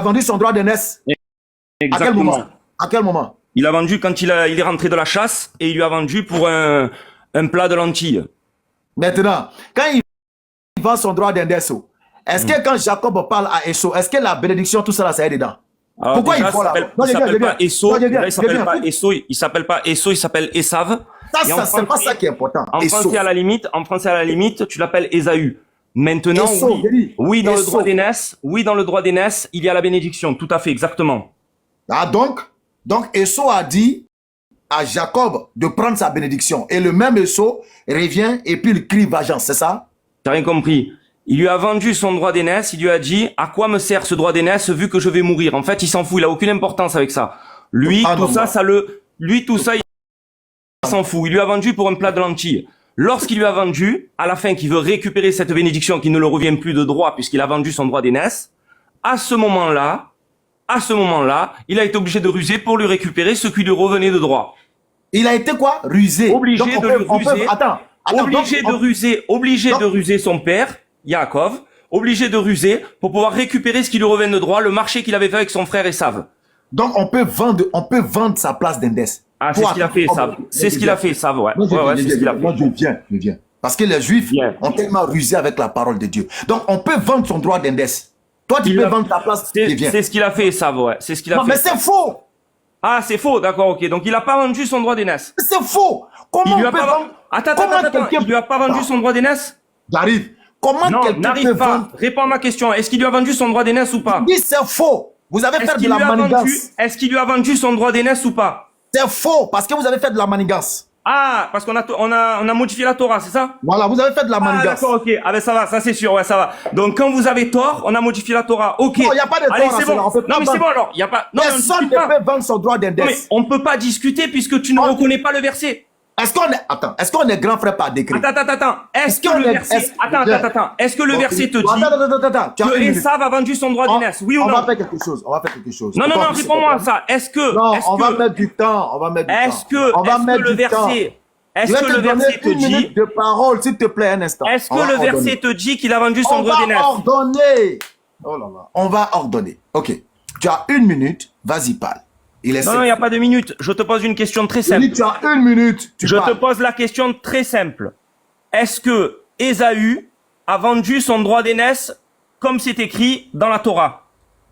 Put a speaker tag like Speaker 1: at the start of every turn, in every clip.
Speaker 1: vendu son droit d'aînesse? À quel moment?
Speaker 2: Exactement.
Speaker 1: À quel moment?
Speaker 2: Il a vendu quand il est rentré de la chasse et il lui a vendu pour un plat de lentilles.
Speaker 1: Maintenant, quand il vend son droit d'aînesse, est-ce que quand Jacob parle à Esau, est-ce que la bénédiction, tout ça, là, ça est dedans?
Speaker 2: Alors
Speaker 1: Pourquoi
Speaker 2: déjà,
Speaker 1: il faut là?
Speaker 2: il s'appelle pas Esau, il s'appelle pas Esau, il s'appelle pas Esau, il s'appelle Esav.
Speaker 1: Ça, c'est pas ça qui est important.
Speaker 2: En français, à la limite, tu l'appelles Ésaü. Maintenant,
Speaker 1: Esau,
Speaker 2: oui, dans le
Speaker 1: Esau.
Speaker 2: droit d'aînesse, il y a la bénédiction, tout à fait, exactement.
Speaker 1: Ah, donc Esau a dit à Jacob de prendre sa bénédiction. Et le même Esau revient et puis il crie vengeance, c'est ça?
Speaker 2: T'as rien compris. Il lui a vendu son droit d'aînesse, il lui a dit, à quoi me sert ce droit d'aînesse vu que je vais mourir? En fait, il s'en fout, il a aucune importance avec ça. Lui, tout ça, il s'en fout. Il lui a vendu pour un plat de lentilles. Lorsqu'il lui a vendu, à la fin, qu'il veut récupérer cette bénédiction qui ne le revient plus de droit puisqu'il a vendu son droit d'aînesse, à ce moment-là, il a été obligé de ruser pour lui récupérer ce qui lui revenait de droit.
Speaker 1: Il a été quoi? Rusé.
Speaker 2: Obligé de ruser son père, Yaakov, obligé de ruser pour pouvoir récupérer ce qui lui revient de droit, le marché qu'il avait fait avec son frère Esav.
Speaker 1: Donc on peut vendre sa place d'aînesse.
Speaker 2: Ah, c'est ce qu'il a fait, Esav. C'est ce qu'il a fait, Esav, ouais. Ouais, c'est ce qu'il a fait.
Speaker 1: Moi, je viens. Parce que les Juifs ont tellement rusé avec la parole de Dieu. Donc on peut vendre son droit d'aînesse. Toi, tu peux vendre ta place.
Speaker 2: C'est ce qu'il a fait, Esav, ouais. C'est ce qu'il a fait.
Speaker 1: Non, mais c'est faux.
Speaker 2: Ah, c'est faux, d'accord, ok. Donc il a pas vendu son droit d'aînesse.
Speaker 1: C'est faux. Comment on peut vendre?
Speaker 2: Attends. Il lui a pas vendu son droit d'aînesse?
Speaker 1: J'arrive. Comment quelqu'un peut vendre?
Speaker 2: Réponds à ma question. Est-ce qu'il lui a vendu son droit d'aînesse ou pas?
Speaker 1: Oui, c'est faux. Vous avez fait de la manigance.
Speaker 2: Est-ce qu'il lui a vendu son droit d'aînesse ou pas?
Speaker 1: C'est faux, parce que vous avez fait de la manigance.
Speaker 2: Ah, parce qu'on a modifié la Torah, c'est ça?
Speaker 1: Voilà, vous avez fait de la manigance.
Speaker 2: Ah, d'accord, ok. Ah, ben ça va, ça c'est sûr, ouais, ça va. Donc, quand vous avez tort, on a modifié la Torah. Ok.
Speaker 1: Non, il n'y a pas de tort.
Speaker 2: Allez, c'est bon. Non, mais c'est bon alors. Il y a pas. Non,
Speaker 1: personne ne peut vendre son droit d'aînesse.
Speaker 2: Mais on peut pas discuter puisque tu ne reconnais pas le verset.
Speaker 1: Est-ce qu'on est grand frère par décret?
Speaker 2: Attends. Est-ce que le verset, est-ce que le verset te dit que Esav a vendu son droit d'aînesse? Oui ou non?
Speaker 1: On va faire quelque chose.
Speaker 2: Non, réponds-moi à ça. Est-ce que,
Speaker 1: non, on va mettre du temps.
Speaker 2: Est-ce que le verset te dit,
Speaker 1: minute de parole, s'il te plaît, un instant.
Speaker 2: Est-ce que le verset te dit qu'il a vendu son droit d'aînesse?
Speaker 1: On va ordonner. Oh là là. On va ordonner. Ok. Tu as 1 minute. Vas-y, parle.
Speaker 2: Non, il n'y a pas de minute. Je te pose une question très simple.
Speaker 1: Tu as 1 minute.
Speaker 2: Je te pose la question très simple. Est-ce que Ésaü a vendu son droit d'aînesse comme c'est écrit dans la Torah?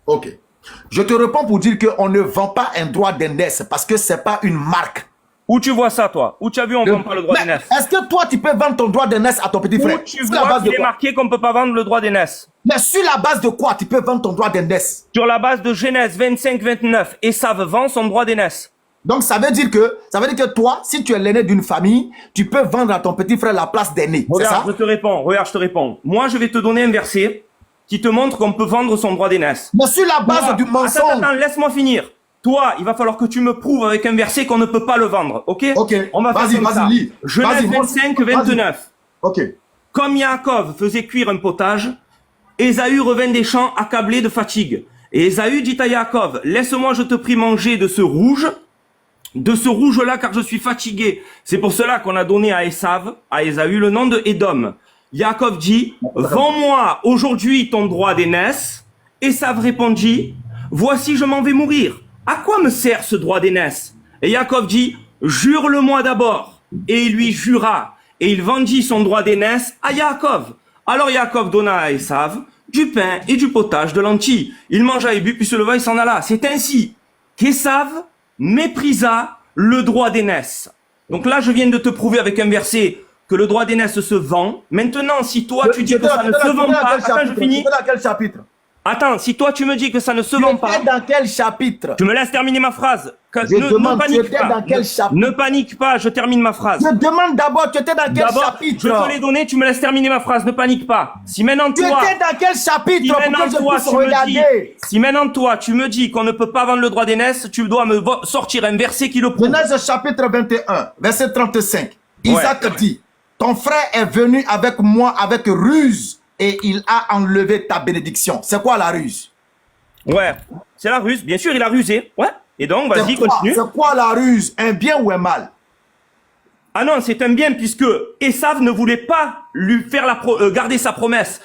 Speaker 1: Ok. Je te réponds pour dire qu'on ne vend pas un droit d'aînesse parce que c'est pas une marque.
Speaker 2: Où tu vois ça, toi? Où tu as vu on ne vend pas le droit d'aînesse?
Speaker 1: Est-ce que toi, tu peux vendre ton droit d'aînesse à ton petit frère?
Speaker 2: Où tu vois qu'il est marqué qu'on ne peut pas vendre le droit d'aînesse?
Speaker 1: Mais sur la base de quoi tu peux vendre ton droit d'aînesse?
Speaker 2: Sur la base de Genèse 25-29, Esav vend son droit d'aînesse.
Speaker 1: Donc ça veut dire que toi, si tu es l'aîné d'une famille, tu peux vendre à ton petit frère la place d'aîné. C'est ça?
Speaker 2: Regarde, je te réponds. Moi, je vais te donner un verset qui te montre qu'on peut vendre son droit d'aînesse.
Speaker 1: Mais sur la base du mensonge.
Speaker 2: Attends, laisse-moi finir. Toi, il va falloir que tu me prouves avec un verset qu'on ne peut pas le vendre, ok?
Speaker 1: Ok.
Speaker 2: On va faire comme ça.
Speaker 1: Lis.
Speaker 2: Genèse 25-29.
Speaker 1: Ok.
Speaker 2: Comme Yaakov faisait cuire un potage, Ésaü revint des champs accablé de fatigue. Et Ésaü dit à Yaakov, laisse-moi, je te prie, manger de ce rouge-là, car je suis fatigué. C'est pour cela qu'on a donné à Ésaü, le nom de Édom. Yaakov dit, vends-moi aujourd'hui ton droit d'aînesse. Ésav répondit, voici, je m'en vais mourir. À quoi me sert ce droit d'aînesse? Et Yaakov dit, jure-le-moi d'abord. Et il lui jura. Et il vendit son droit d'aînesse à Yaakov. Alors Yaakov donna à Ésav du pain et du potage de lentilles. Il mangea et but, puis se leva et s'en alla. C'est ainsi qu'Ésav méprisa le droit d'aînesse. Donc là, je viens de te prouver avec un verset que le droit d'aînesse se vend. Maintenant, si toi tu dis que ça ne se vend pas, attends, je finis.
Speaker 1: Dans quel chapitre?
Speaker 2: Attends, si toi tu me dis que ça ne se vend pas,
Speaker 1: dans quel chapitre?
Speaker 2: Tu me laisses terminer ma phrase.
Speaker 1: Ne panique pas. Dans quel chapitre?
Speaker 2: Ne panique pas, je termine ma phrase.
Speaker 1: Je demande d'abord, tu étais dans quel chapitre?
Speaker 2: Je te l'ai donné, tu me laisses terminer ma phrase, ne panique pas. Si maintenant
Speaker 1: tu étais dans quel chapitre
Speaker 2: si maintenant toi tu me dis qu'on ne peut pas vendre le droit d'aînesse, tu dois me sortir un verset qui le prouve.
Speaker 1: Genèse chapitre 21, verset 35. Isaac dit, ton frère est venu avec moi avec ruse et il a enlevé ta bénédiction. C'est quoi la ruse?
Speaker 2: Ouais, c'est la ruse. Bien sûr, il a rusé. Ouais. Et donc, vas-y, continue.
Speaker 1: C'est quoi la ruse? Un bien ou un mal?
Speaker 2: Ah non, c'est un bien puisque Esav ne voulait pas lui faire garder sa promesse.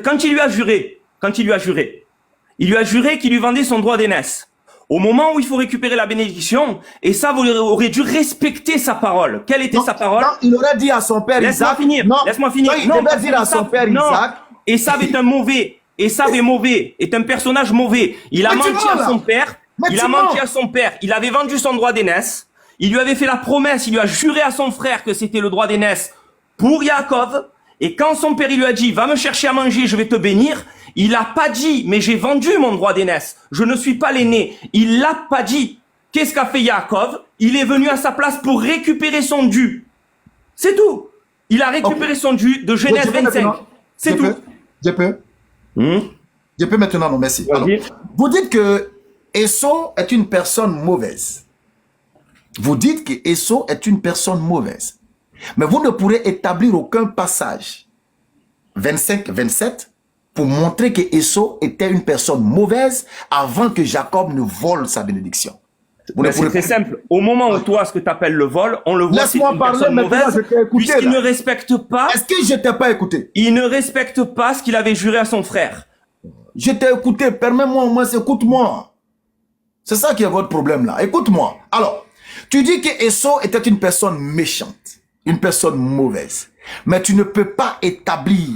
Speaker 2: Quand il lui a juré, Il lui a juré qu'il lui vendait son droit d'aînesse. Au moment où il faut récupérer la bénédiction, Esav aurait dû respecter sa parole. Quelle était sa parole?
Speaker 1: Non, il aurait dit à son père Isaac.
Speaker 2: Laisse-moi finir.
Speaker 1: Non, il aurait dit à son père Isaac.
Speaker 2: Esav est un mauvais. Esav est mauvais, est un personnage mauvais. Il a menti à son père. Il a menti à son père. Il avait vendu son droit d'aînesse. Il lui avait fait la promesse. Il lui a juré à son frère que c'était le droit d'aînesse pour Yaakov. Et quand son père il lui a dit, va me chercher à manger, je vais te bénir, il a pas dit, mais j'ai vendu mon droit d'aînesse. Je ne suis pas l'aîné. Il l'a pas dit. Qu'est-ce qu'a fait Yaakov? Il est venu à sa place pour récupérer son dû. C'est tout. Il a récupéré son dû de Genèse 25. C'est tout.
Speaker 1: Je peux maintenant, non, merci. Alors, vous dites que Esau est une personne mauvaise. Vous dites que Esau est une personne mauvaise. Mais vous ne pourrez établir aucun passage 25-27 pour montrer que Esau était une personne mauvaise avant que Jacob ne vole sa bénédiction.
Speaker 2: C'est très simple. Au moment où toi, ce que tu appelles le vol, on le voit, c'est une personne mauvaise, puisqu'il ne respecte pas...
Speaker 1: Est-ce que je t'ai pas écouté?
Speaker 2: Il ne respecte pas ce qu'il avait juré à son frère.
Speaker 1: Je t'ai écouté, permets-moi au moins, écoute-moi. C'est ça qui est votre problème là. Écoute-moi. Alors, tu dis que Esau était une personne méchante, une personne mauvaise. Mais tu ne peux pas établir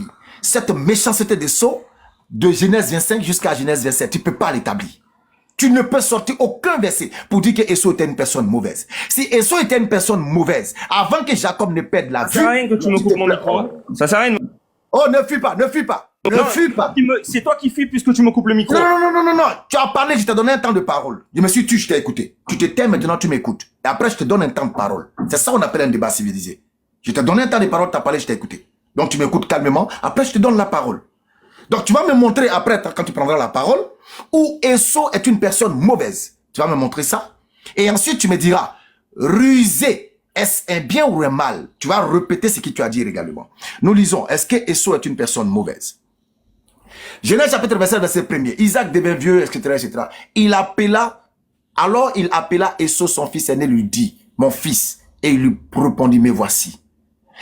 Speaker 1: cette méchanceté d'Esau de Genèse 25 jusqu'à Genèse 27. Tu ne peux pas l'établir. Tu ne peux sortir aucun verset pour dire que Esau était une personne mauvaise. Si Esau était une personne mauvaise, avant que Jacob ne perde la vue...
Speaker 2: Ça sert à rien que tu me coupes mon micro. Ça sert à rien.
Speaker 1: Oh, ne fuis pas, ne fuis pas. Ne fuis pas.
Speaker 2: C'est toi qui fuis puisque tu me coupes le micro.
Speaker 1: Non. Tu as parlé, je t'ai donné un temps de parole. Je me suis tué, je t'ai écouté. Tu te tais, maintenant tu m'écoutes. Et après, je te donne un temps de parole. C'est ça qu'on appelle un débat civilisé. Je t'ai donné un temps de parole, tu as parlé, je t'ai écouté. Donc tu m'écoutes calmement. Après, je te donne la parole. Donc tu vas me montrer après, quand tu prendras la parole, où Esau est une personne mauvaise. Tu vas me montrer ça. Et ensuite, tu me diras, rusé, est-ce un bien ou un mal? Tu vas répéter ce que tu as dit également. Nous lisons, est-ce que Esau est une personne mauvaise? Genèse chapitre 27, verset 1er. Isaac devint vieux, etc., etc. Alors il appela Esau, son fils aîné, lui dit, mon fils. Et il lui répondit, me voici.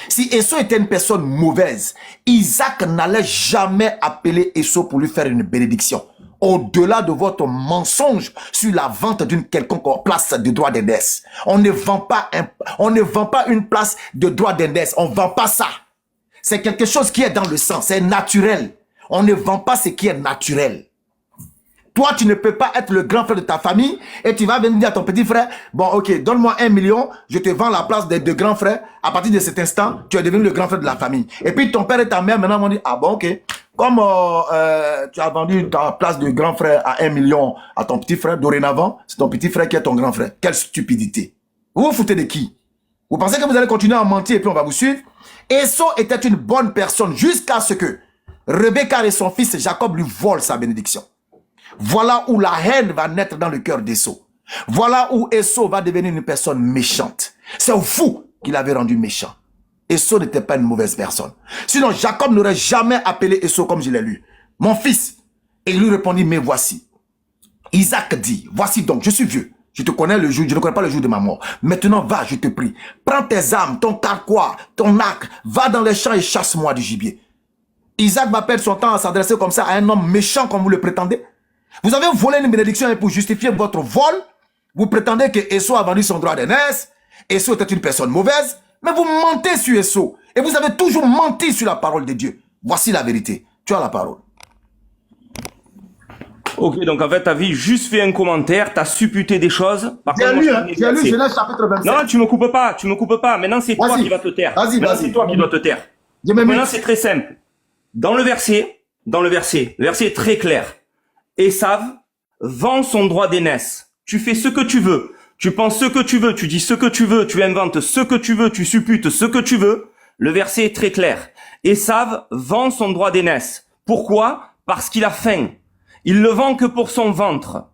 Speaker 1: Si Esau était une personne mauvaise, Isaac n'allait jamais appeler Esau pour lui faire une bénédiction. Au-delà de votre mensonge sur la vente d'une quelconque place de droit d'aînesse. On ne vend pas une place de droit d'aînesse. On ne vend pas ça. C'est quelque chose qui est dans le sang. C'est naturel. On ne vend pas ce qui est naturel. Toi, tu ne peux pas être le grand frère de ta famille et tu vas venir dire à ton petit frère, bon, ok, donne-moi 1 million, je te vends la place de grand frère. À partir de cet instant, tu es devenu le grand frère de la famille. Et puis ton père et ta mère maintenant vont dire, ah bon, ok, comme tu as vendu ta place de grand frère à 1 million à ton petit frère, dorénavant, c'est ton petit frère qui est ton grand frère. Quelle stupidité. Vous vous foutez de qui? Vous pensez que vous allez continuer à mentir et puis on va vous suivre? Esau était une bonne personne jusqu'à ce que Rebecca et son fils Jacob lui volent sa bénédiction. Voilà où la haine va naître dans le cœur d'Esau. Voilà où Esau va devenir une personne méchante. C'est vous qui l'avez rendu méchant. Esau n'était pas une mauvaise personne. Sinon, Jacob n'aurait jamais appelé Esau comme je l'ai lu. Mon fils. Et il lui répondit, mais voici. Isaac dit, voici donc, je suis vieux. Je te connais le jour, je ne connais pas le jour de ma mort. Maintenant, va, je te prie. Prends tes armes, ton carquois, ton arc. Va dans les champs et chasse-moi du gibier. Isaac va perdre son temps à s'adresser comme ça à un homme méchant comme vous le prétendez. Vous avez volé une bénédiction et pour justifier votre vol, vous prétendez que Esau a vendu son droit d'aînesse. Esau était une personne mauvaise, mais vous mentez sur Esau. Et vous avez toujours menti sur la parole de Dieu. Voici la vérité. Tu as la parole.
Speaker 2: Ok, donc en fait, tu as juste fait un commentaire, tu as supputé des choses.
Speaker 1: J'ai lu Genèse chapitre 27.
Speaker 2: Non, tu me coupes pas. Maintenant, c'est toi qui vas te taire. Maintenant, c'est toi qui dois te taire. Maintenant, c'est très simple. Dans le verset, le verset est très clair. Esav vend son droit d'aînesse. Tu fais ce que tu veux. Tu penses ce que tu veux. Tu dis ce que tu veux. Tu inventes ce que tu veux. Tu supputes ce que tu veux. Le verset est très clair. Esav vend son droit d'aînesse. Pourquoi? Parce qu'il a faim. Il le vend que pour son ventre.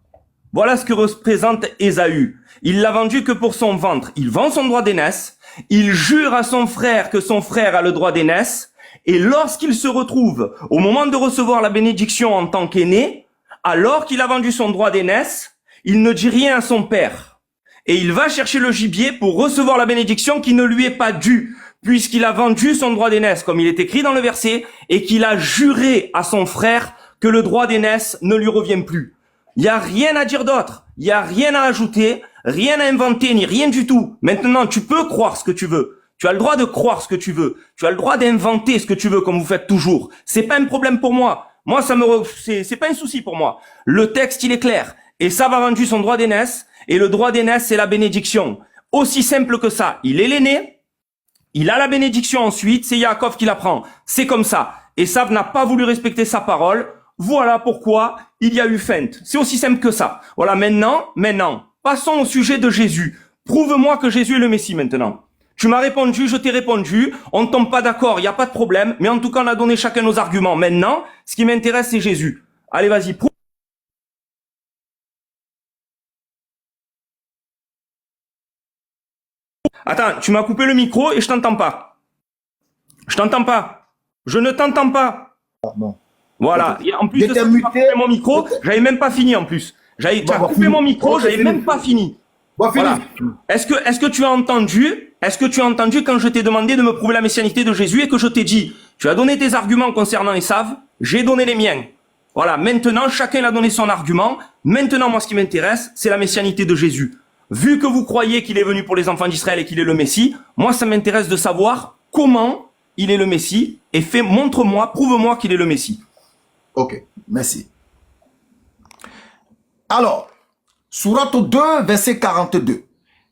Speaker 2: Voilà ce que représente Ésaü. Il l'a vendu que pour son ventre. Il vend son droit d'aînesse. Il jure à son frère que son frère a le droit d'aînesse. Et lorsqu'il se retrouve au moment de recevoir la bénédiction en tant qu'aîné, alors qu'il a vendu son droit d'aînesse, il ne dit rien à son père. Et il va chercher le gibier pour recevoir la bénédiction qui ne lui est pas due, puisqu'il a vendu son droit d'aînesse, comme il est écrit dans le verset, et qu'il a juré à son frère que le droit d'aînesse ne lui revient plus. Il n'y a rien à dire d'autre. Il n'y a rien à ajouter, rien à inventer, ni rien du tout. Maintenant, tu peux croire ce que tu veux. Tu as le droit de croire ce que tu veux. Tu as le droit d'inventer ce que tu veux, comme vous faites toujours. C'est pas un problème pour moi. Moi, c'est pas un souci pour moi. Le texte, il est clair. Et ça va vendu son droit d'aînesse. Et le droit d'aînesse, c'est la bénédiction. Aussi simple que ça. Il est l'aîné. Il a la bénédiction ensuite. C'est Yaakov qui la prend. C'est comme ça. Esav n'a pas voulu respecter sa parole. Voilà pourquoi il y a eu feinte. C'est aussi simple que ça. Voilà, maintenant, passons au sujet de Jésus. Prouve-moi que Jésus est le Messie maintenant. Tu m'as répondu, je t'ai répondu. On ne tombe pas d'accord, il n'y a pas de problème. Mais en tout cas, on a donné chacun nos arguments. Maintenant, ce qui m'intéresse, c'est Jésus. Allez, vas-y, prouve. Attends, tu m'as coupé le micro et je t'entends pas. Je t'entends pas. Je ne t'entends pas.
Speaker 1: Bon.
Speaker 2: Voilà. Et en plus de ça, tu m'as coupé mon micro, j'avais même pas fini en plus. Tu as coupé mon micro, j'avais même pas fini. Voilà. Est-ce que tu as entendu quand je t'ai demandé de me prouver la messianité de Jésus et que je t'ai dit, tu as donné tes arguments concernant Esav, j'ai donné les miens. Voilà. Maintenant, chacun a donné son argument. Maintenant, moi, ce qui m'intéresse, c'est la messianité de Jésus. Vu que vous croyez qu'il est venu pour les enfants d'Israël et qu'il est le Messie, moi, ça m'intéresse de savoir comment il est le Messie et montre-moi, prouve-moi qu'il est le Messie.
Speaker 1: Ok, merci. Alors, Sourate 2, verset 42.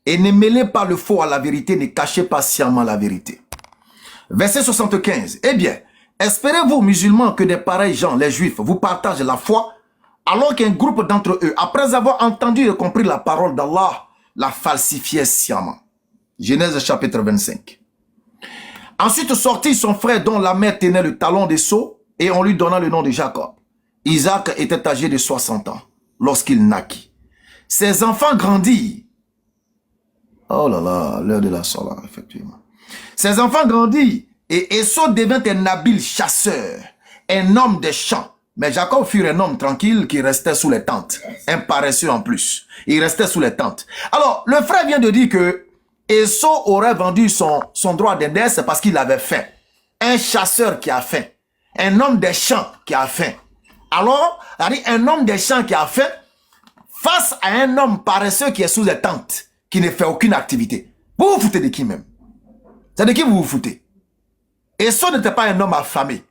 Speaker 1: Et ne mêlez pas le faux à la vérité, ne cachez pas sciemment la vérité. Verset 75. Eh bien, espérez-vous, musulmans, que des pareils gens, les juifs, vous partagent la foi, alors qu'un groupe d'entre eux, après avoir entendu et compris la parole d'Allah, la falsifiait sciemment. Genèse chapitre 25. Ensuite sortit son frère dont la mère tenait le talon des seaux, et on lui donna le nom de Jacob. Isaac était âgé de 60 ans lorsqu'il naquit. Ses enfants grandirent. Oh là là, l'heure de la sola, effectivement. Ses enfants grandirent, et Esau devint un habile chasseur, un homme des champs. Mais Jacob fut un homme tranquille qui restait sous les tentes, un paresseux en plus. Il restait sous les tentes. Alors, le frère vient de dire que Esau aurait vendu son droit d'aînesse parce qu'il avait faim. Un chasseur qui a faim. Un homme des champs qui a faim. Alors, un homme des champs qui a faim face à un homme paresseux qui est sous les tentes, qui ne fait aucune activité. Vous vous foutez de qui même? C'est de qui vous vous foutez? Esau n'était pas un homme affamé.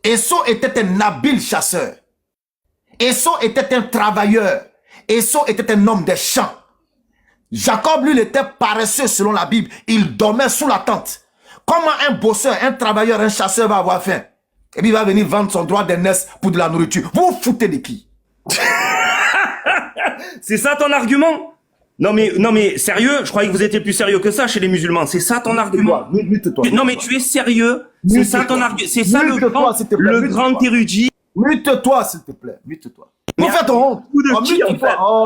Speaker 1: Esau était un habile chasseur. Esau était un travailleur. Esau était un homme des champs. Jacob, lui, il était paresseux selon la Bible. Il dormait sous la tente. Comment un bosseur, un travailleur, un chasseur va avoir faim? Et puis il va venir vendre son droit d'aînesse pour de la nourriture. Vous vous foutez de qui?
Speaker 2: C'est ça ton argument? Non mais sérieux, je croyais que vous étiez plus sérieux que ça chez les musulmans. C'est ça ton argument? Non mais tu es sérieux? C'est ça ton argument? C'est ça le grand érudit?
Speaker 1: Mute-toi s'il te plaît, mute-toi. Pour faire ton honte.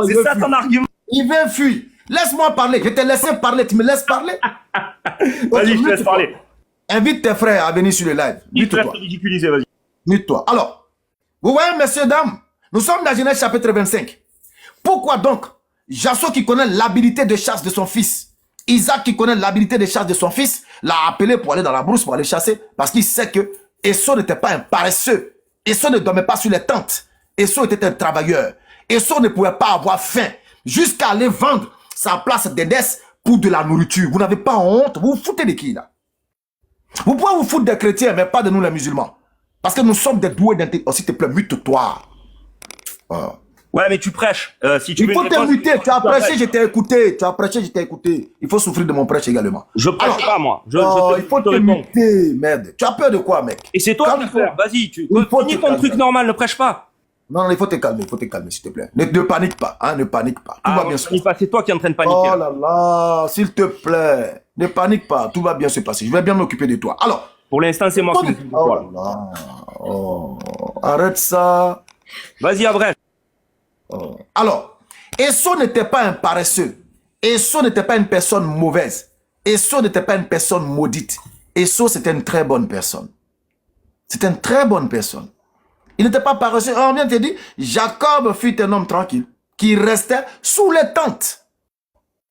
Speaker 2: C'est ça ton argument?
Speaker 1: Il veut fuir. Laisse-moi parler. Je t'ai laissé parler. Tu me laisses parler?
Speaker 2: Vas-y, je te laisse parler.
Speaker 1: Invite tes frères à venir sur le live.
Speaker 2: Mute-toi. Ridiculiser, vas-y.
Speaker 1: Mute-toi. Alors, vous voyez, messieurs, dames, nous sommes dans Genèse chapitre 25. Pourquoi donc Jason qui connaît l'habilité de chasse de son fils, Isaac qui connaît l'habilité de chasse de son fils, l'a appelé pour aller dans la brousse, pour aller chasser, parce qu'il sait que Esau n'était pas un paresseux. Esau ne dormait pas sur les tentes. Esau était un travailleur. Esau ne pouvait pas avoir faim jusqu'à aller vendre sa place d'aînesse pour de la nourriture. Vous n'avez pas honte? Vous vous foutez de qui là? Vous pouvez vous foutre des chrétiens, mais pas de nous les musulmans. Parce que nous sommes des doués d'intelligence. Oh, s'il te plaît, mute-toi.
Speaker 2: Ouais, mais tu prêches. Si tu
Speaker 1: il faut te muter. Tu as prêché, je t'ai écouté. Tu as prêché, je t'ai écouté. Il faut souffrir de mon prêche également.
Speaker 2: Je prêche pas, moi.
Speaker 1: Il faut te muter, merde. Tu as peur de quoi, mec?
Speaker 2: Et c'est toi qui fais. Vas-y, finis ton truc normal, ne prêche pas.
Speaker 1: Non, il faut te calmer, s'il te plaît. Ne panique pas, hein, ne panique pas. Tout va bien se passer.
Speaker 2: C'est toi qui es en train de paniquer.
Speaker 1: Oh là là, s'il te plaît. Ne panique pas, tout va bien se passer. Je vais bien m'occuper de toi. Alors.
Speaker 2: Pour l'instant, c'est moi qui m'occupe de toi.
Speaker 1: Oh là là. Arrête ça.
Speaker 2: Vas-y, abrège.
Speaker 1: Alors, Esau n'était pas un paresseux. Esau n'était pas une personne mauvaise. Esau n'était pas une personne maudite. Esau, c'était une très bonne personne. C'était une très bonne personne. Il n'était pas paresseux. On vient de te dire, Jacob fut un homme tranquille qui restait sous les tentes.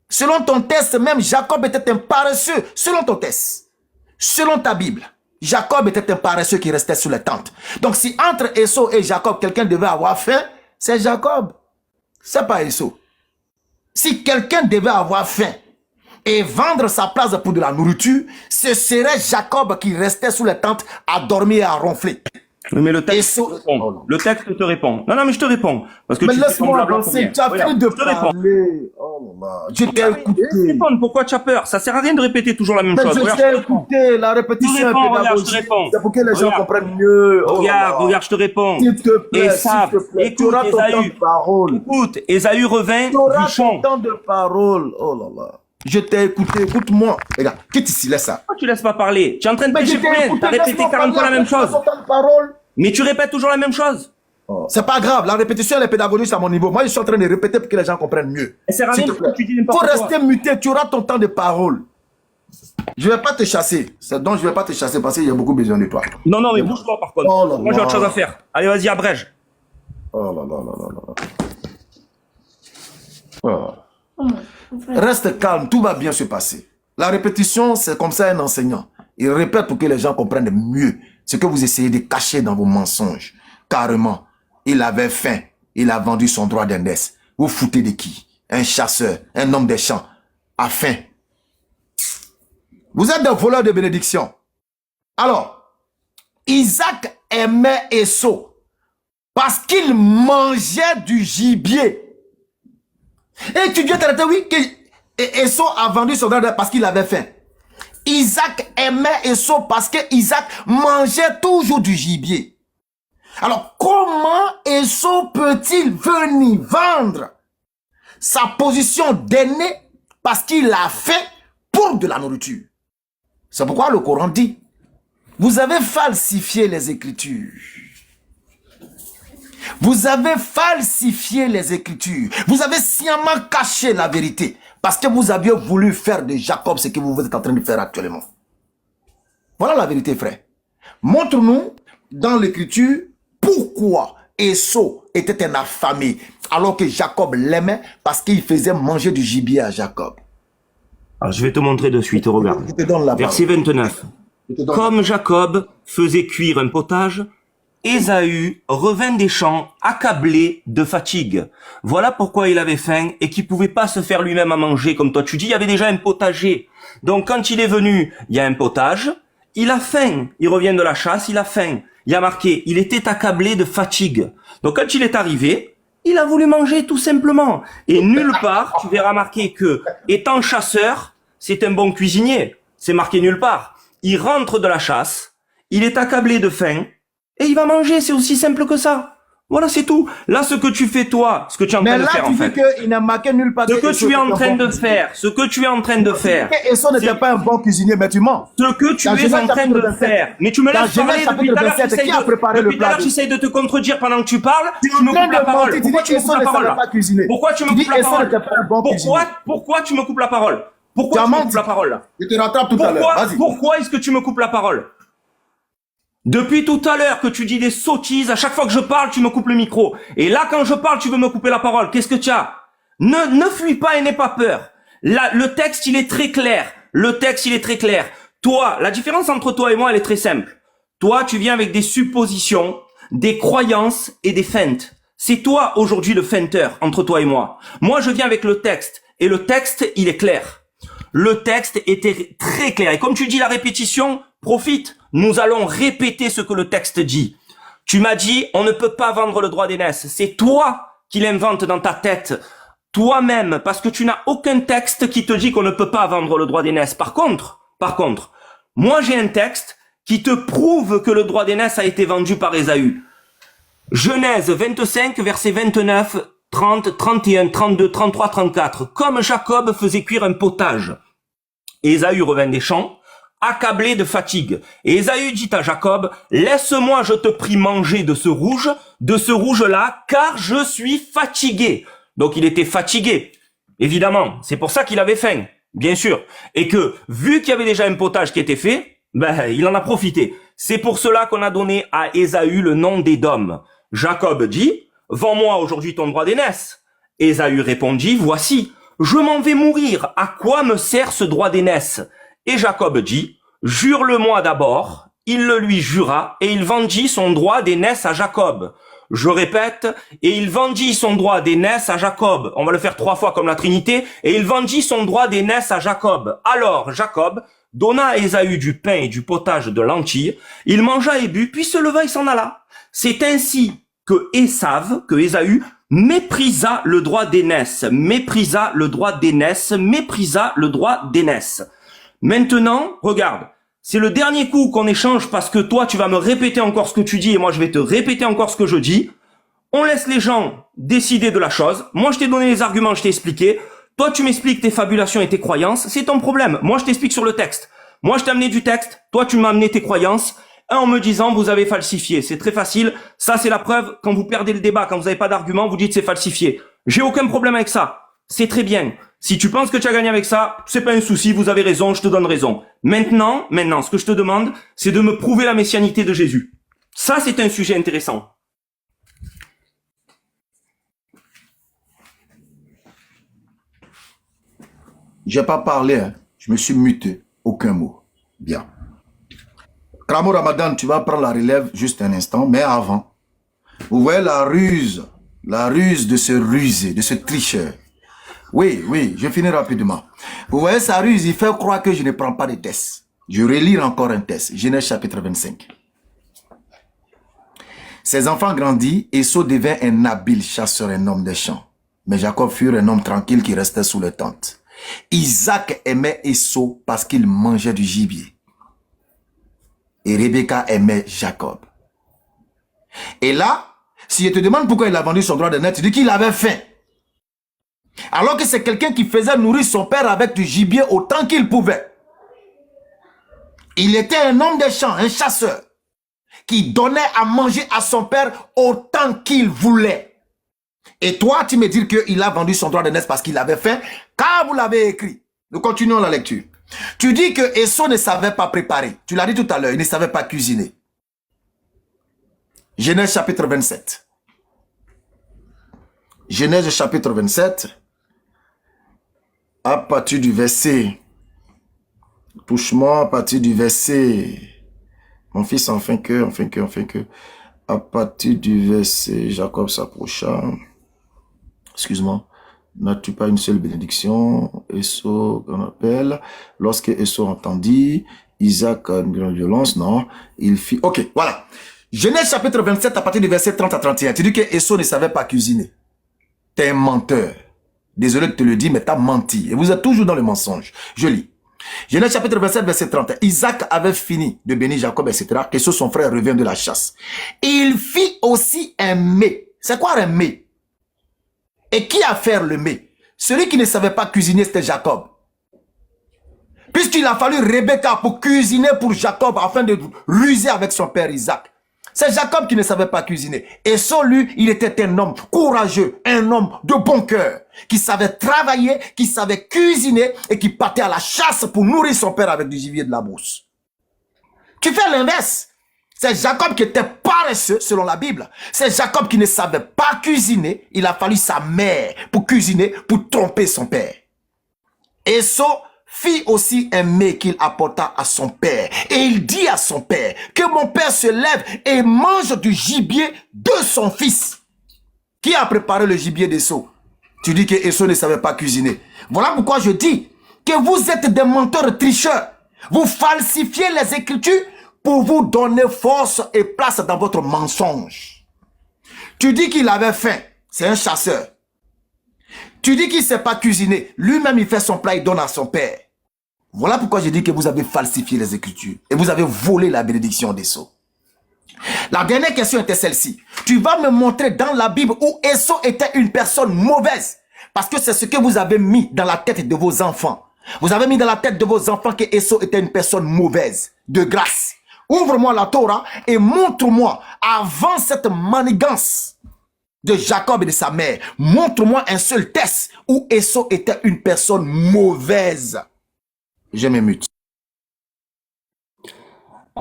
Speaker 1: Selon ton test, même Jacob était un paresseux. Selon ton test. Selon ta Bible. Jacob était un paresseux qui restait sous les tentes. Donc si entre Esau et Jacob, quelqu'un devait avoir faim, c'est Jacob. C'est pas Esau. Si quelqu'un devait avoir faim et vendre sa place pour de la nourriture, ce serait Jacob qui restait sous les tentes à dormir et à ronfler.
Speaker 2: Oui, mais le texte,
Speaker 1: Esau...
Speaker 2: le texte te répond. Non, mais je te réponds. Parce que
Speaker 1: Mais
Speaker 2: tu fais
Speaker 1: laisse-moi
Speaker 2: ton blabla pour
Speaker 1: avancer,
Speaker 2: rien.
Speaker 1: tu as
Speaker 2: Regarde,
Speaker 1: fini de
Speaker 2: je te réponds.
Speaker 1: parler. Oh là là, je t'ai
Speaker 2: Laisse
Speaker 1: écouté.
Speaker 2: répondre. Pourquoi tu as peur? Ça sert à rien de répéter toujours la même
Speaker 1: Mais
Speaker 2: chose.
Speaker 1: je
Speaker 2: Regarde,
Speaker 1: t'ai
Speaker 2: je te réponds.
Speaker 1: écouté, la répétition
Speaker 2: Je
Speaker 1: est
Speaker 2: réponds, regarde, je te
Speaker 1: pédagogique.
Speaker 2: réponds.
Speaker 1: C'est pour que les gens
Speaker 2: Regarde.
Speaker 1: comprennent mieux. Oh là là.
Speaker 2: Regarde, je te réponds.
Speaker 1: S'il te plaît,
Speaker 2: Esav,
Speaker 1: s'il te plaît, tu
Speaker 2: écoute,
Speaker 1: auras ton temps
Speaker 2: Ésaü.
Speaker 1: de parole.
Speaker 2: Écoute, Ésaü revint
Speaker 1: Tu auras
Speaker 2: du
Speaker 1: ton
Speaker 2: champ.
Speaker 1: temps de parole. Oh là là. Je t'ai écouté, écoute-moi. Regarde, quitte ici, laisse ça.
Speaker 2: Pourquoi tu laisses pas parler? Tu es en train de
Speaker 1: Mais
Speaker 2: prêcher
Speaker 1: je
Speaker 2: pour
Speaker 1: t'ai
Speaker 2: rien.
Speaker 1: écouté,
Speaker 2: Tu as répété
Speaker 1: laisse-moi
Speaker 2: 40 fois la
Speaker 1: parler,
Speaker 2: même chose.
Speaker 1: ton temps de parole.
Speaker 2: Mais tu répètes toujours la même chose.
Speaker 1: C'est pas grave, la répétition elle est pédagogique à mon niveau. Moi, je suis en train de répéter pour que les gens comprennent mieux.
Speaker 2: Elle sert à
Speaker 1: S'il
Speaker 2: rien
Speaker 1: te
Speaker 2: parce
Speaker 1: plaît.
Speaker 2: que tu dis
Speaker 1: Faut
Speaker 2: n'importe quoi.
Speaker 1: rester muté, tu auras ton temps de parole. Je vais pas te chasser. Donc, je vais pas te chasser parce qu'il y a beaucoup besoin de toi.
Speaker 2: Non, mais bouge-toi par contre.
Speaker 1: Oh là
Speaker 2: Moi j'ai
Speaker 1: là.
Speaker 2: autre chose à faire. Allez, vas-y, abrège.
Speaker 1: Oh là là là là là. Oh. Reste calme, tout va bien se passer. La répétition, c'est comme ça un enseignant. Il répète pour que les gens comprennent mieux ce que vous essayez de cacher dans vos mensonges. Carrément, il avait faim. Il a vendu son droit d'aînesse. Vous foutez de qui? Un chasseur, un homme des champs, a faim. Vous êtes des voleurs de bénédiction. Alors, Isaac aimait Esau parce qu'il mangeait du gibier. Et tu viens te dire, oui, que Esau a vendu son droit parce qu'il avait faim. Isaac aimait Esau parce que Isaac mangeait toujours du gibier. Alors, comment Esau peut-il venir vendre sa position d'aîné parce qu'il a faim pour de la nourriture? C'est pourquoi le Coran dit, vous avez falsifié les Écritures. Vous avez falsifié les Écritures. Vous avez sciemment caché la vérité parce que vous aviez voulu faire de Jacob ce que vous êtes en train de faire actuellement. Voilà la vérité, frère. Montre-nous dans l'Écriture pourquoi Esau était un affamé alors que Jacob l'aimait parce qu'il faisait manger du gibier à Jacob.
Speaker 2: Alors, je vais te montrer de suite, regarde.
Speaker 1: Je te donne la
Speaker 2: Verset
Speaker 1: parole.
Speaker 2: 29.
Speaker 1: Je te donne-
Speaker 2: Comme Jacob faisait cuire un potage, Ésaü revint des champs accablé de fatigue. Voilà pourquoi il avait faim et qu'il pouvait pas se faire lui-même à manger. Comme toi tu dis, il y avait déjà un potager. Donc quand il est venu, il y a un potage, il a faim. Il revient de la chasse, il a faim. Il y a marqué, il était accablé de fatigue. Donc quand il est arrivé, il a voulu manger tout simplement. Et nulle part, tu verras marqué que, étant chasseur, c'est un bon cuisinier. C'est marqué nulle part. Il rentre de la chasse, il est accablé de faim, et il va manger, c'est aussi simple que ça. Voilà, c'est tout. Là, ce que tu fais toi, ce que tu es en
Speaker 1: Mais
Speaker 2: train de
Speaker 1: là,
Speaker 2: faire
Speaker 1: tu
Speaker 2: en
Speaker 1: dis
Speaker 2: fait.
Speaker 1: qu'il n'a marqué nulle part.
Speaker 2: Ce que tu es en train de faire, ce que tu es en train de faire,
Speaker 1: Esau n'était pas un bon cuisinier, mais tu mens.
Speaker 2: ce que tu
Speaker 1: Dans
Speaker 2: es
Speaker 1: Genèse
Speaker 2: en train
Speaker 1: chapitre
Speaker 2: de
Speaker 1: 27.
Speaker 2: faire. Mais tu me
Speaker 1: Dans
Speaker 2: laisses
Speaker 1: Genèse
Speaker 2: parler depuis
Speaker 1: chapitre
Speaker 2: tout à l'heure,
Speaker 1: 27,
Speaker 2: j'essaie
Speaker 1: qui a préparé le
Speaker 2: depuis tout à l'heure,
Speaker 1: plat?
Speaker 2: j'essaie de te contredire pendant que tu parles,
Speaker 1: Tu
Speaker 2: tu me
Speaker 1: viens
Speaker 2: coupes la
Speaker 1: de
Speaker 2: parole.
Speaker 1: mentir, tu
Speaker 2: Pourquoi
Speaker 1: dis
Speaker 2: tu me
Speaker 1: Esau
Speaker 2: coupes la
Speaker 1: ne
Speaker 2: parole
Speaker 1: savait
Speaker 2: là?
Speaker 1: pas cuisiner.
Speaker 2: Pourquoi tu me
Speaker 1: Tu dis
Speaker 2: coupes la
Speaker 1: Esau
Speaker 2: parole?
Speaker 1: n'était pas un bon cuisinier.
Speaker 2: Pourquoi tu me coupes la parole? Pourquoi
Speaker 1: Tu as
Speaker 2: tu me
Speaker 1: menti.
Speaker 2: coupes la parole là?
Speaker 1: Je te rattrape tout à l'heure. Vas-y.
Speaker 2: Pourquoi est-ce que tu me coupes la parole? Depuis tout à l'heure que tu dis des sottises, à chaque fois que je parle, tu me coupes le micro. Et là, quand je parle, tu veux me couper la parole. Qu'est-ce que tu as? Ne fuis pas et n'aie pas peur. Là, le texte, il est très clair. Le texte, il est très clair. Toi, la différence entre toi et moi, elle est très simple. Toi, tu viens avec des suppositions, des croyances et des feintes. C'est toi, aujourd'hui, le feinteur, entre toi et moi. Moi, je viens avec le texte. Et le texte, il est clair. Le texte était très clair. Et comme tu dis la répétition, profite. Nous allons répéter ce que le texte dit. Tu m'as dit, on ne peut pas vendre le droit d'aînesse. C'est toi qui l'inventes dans ta tête. Toi-même, parce que tu n'as aucun texte qui te dit qu'on ne peut pas vendre le droit d'aînesse. Par contre, moi j'ai un texte qui te prouve que le droit d'aînesse a été vendu par Ésaü. Genèse 25, versets 29, 30, 31, 32, 33, 34. Comme Jacob faisait cuire un potage, Ésaü revint des champs, accablé de fatigue. Et Ésaü dit à Jacob, laisse-moi, je te prie, manger de ce rouge-là, car je suis fatigué. Donc il était fatigué, évidemment. C'est pour ça qu'il avait faim, bien sûr. Et que, vu qu'il y avait déjà un potage qui était fait, ben, il en a profité. C'est pour cela qu'on a donné à Ésaü le nom d'Édom. Jacob dit, vends-moi aujourd'hui ton droit d'aînesse. Ésaü répondit, voici, je m'en vais mourir. À quoi me sert ce droit d'aînesse? Et Jacob dit, jure-le-moi d'abord. il le lui jura, et il vendit son droit d'aînesse à Jacob. Je répète, et il vendit son droit d'aînesse à Jacob. On va le faire 3 fois comme la Trinité. Et il vendit son droit d'aînesse à Jacob. Alors Jacob donna à Ésaü du pain et du potage de lentilles. Il mangea et but, puis se leva et s'en alla. C'est ainsi que Ésaü, méprisa le droit d'aînesse, méprisa le droit d'aînesse, méprisa le droit d'aînesse. Maintenant, regarde. C'est le dernier coup qu'on échange parce que toi, tu vas me répéter encore ce que tu dis et moi, je vais te répéter encore ce que je dis. On laisse les gens décider de la chose. Moi, je t'ai donné les arguments, je t'ai expliqué. Toi, tu m'expliques tes fabulations et tes croyances. C'est ton problème. Moi, je t'explique sur le texte. Moi, je t'ai amené du texte. Toi, tu m'as amené tes croyances. En me disant, vous avez falsifié. C'est très facile. Ça, c'est la preuve. Quand vous perdez le débat, quand vous n'avez pas d'argument, vous dites c'est falsifié. J'ai aucun problème avec ça. C'est très bien. Si tu penses que tu as gagné avec ça, c'est pas un souci, vous avez raison, je te donne raison. Maintenant, ce que je te demande, c'est de me prouver la messianité de Jésus. Ça, c'est un sujet intéressant.
Speaker 1: J'ai pas parlé, hein. Je me suis muté. Aucun mot. Bien. Kramo Ramadan, tu vas prendre la relève juste un instant, mais avant, vous voyez la ruse de ce rusé, de ce tricheur. Oui, je finis rapidement. Vous voyez sa ruse, il fait croire que je ne prends pas de tests. Je relire encore un test. Genèse chapitre 25. Ses enfants grandissent, Esau devint un habile chasseur, un homme des champs. Mais Jacob fut un homme tranquille qui restait sous le tente. Isaac aimait Esau parce qu'il mangeait du gibier. Et Rebecca aimait Jacob. Et là, si je te demande pourquoi il a vendu son droit de naître, tu dis qu'il avait faim. Alors que c'est quelqu'un qui faisait nourrir son père avec du gibier autant qu'il pouvait. Il était un homme des champs, un chasseur, qui donnait à manger à son père autant qu'il voulait. Et toi, tu me dis qu'il a vendu son droit de naissance parce qu'il avait faim, car vous l'avez écrit. Nous continuons la lecture. Tu dis que Esau ne savait pas préparer. Tu l'as dit tout à l'heure, il ne savait pas cuisiner. Genèse chapitre 27. Genèse chapitre 27. À partir du verset, touche-moi à partir du verset, mon fils, enfin que, à partir du verset, Jacob s'approcha, excuse-moi, n'as-tu pas une seule bénédiction, Esau, qu'on appelle, lorsque Esau entendit, Isaac a une grande violence, non, il fit, ok, voilà, Genèse chapitre 27, à partir du verset 30 à 31, tu dis que Esau ne savait pas cuisiner, t'es un menteur. Désolé de te le dire, mais t'as menti. Et vous êtes toujours dans le mensonge. Je lis. Genèse chapitre 27, verset 30. Isaac avait fini de bénir Jacob, etc. Esau, son frère, revient de la chasse. Et il fit aussi un mets. C'est quoi un mets? Et qui a fait le mets? Celui qui ne savait pas cuisiner, c'était Jacob. Puisqu'il a fallu Rebecca pour cuisiner pour Jacob afin de ruser avec son père Isaac. C'est Jacob qui ne savait pas cuisiner. Et lui, il était un homme courageux, un homme de bon cœur, qui savait travailler, qui savait cuisiner et qui partait à la chasse pour nourrir son père avec du gibier de la brousse. Tu fais l'inverse. C'est Jacob qui était paresseux, selon la Bible. C'est Jacob qui ne savait pas cuisiner. Il a fallu sa mère pour cuisiner, pour tromper son père. Esau fit aussi un mets qu'il apporta à son père. Et il dit à son père que mon père se lève et mange du gibier de son fils. Qui a préparé le gibier d'Esau? Tu dis que Esau ne savait pas cuisiner. Voilà pourquoi je dis que vous êtes des menteurs tricheurs. Vous falsifiez les Écritures pour vous donner force et place dans votre mensonge. Tu dis qu'il avait faim. C'est un chasseur. Tu dis qu'il ne sait pas cuisiner. Lui-même, il fait son plat, il donne à son père. Voilà pourquoi je dis que vous avez falsifié les Écritures. Et vous avez volé la bénédiction d'Esau. La dernière question était celle-ci. Tu vas me montrer dans la Bible où Esau était une personne mauvaise. Parce que c'est ce que vous avez mis dans la tête de vos enfants. Vous avez mis dans la tête de vos enfants que Esau était une personne mauvaise. De grâce. Ouvre-moi la Torah et montre-moi avant cette manigance de Jacob et de sa mère. Montre-moi un seul test où Esau était une personne mauvaise. Je me mute.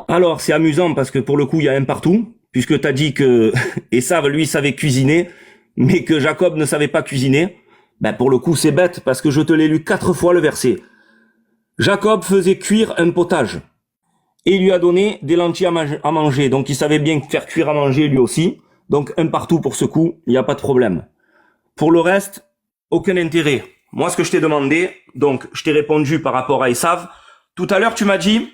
Speaker 2: Alors, c'est amusant parce que pour le coup, il y a un partout, puisque tu as dit que Esav, lui, savait cuisiner, mais que Jacob ne savait pas cuisiner. Ben, pour le coup, c'est bête parce que je te l'ai lu 4 fois le verset. Jacob faisait cuire un potage. et il lui a donné des lentilles à manger. Donc il savait bien faire cuire à manger lui aussi. Donc un partout pour ce coup, il n'y a pas de problème. Pour le reste, aucun intérêt. Moi, ce que je t'ai demandé, donc je t'ai répondu par rapport à Esav. Tout à l'heure, tu m'as dit,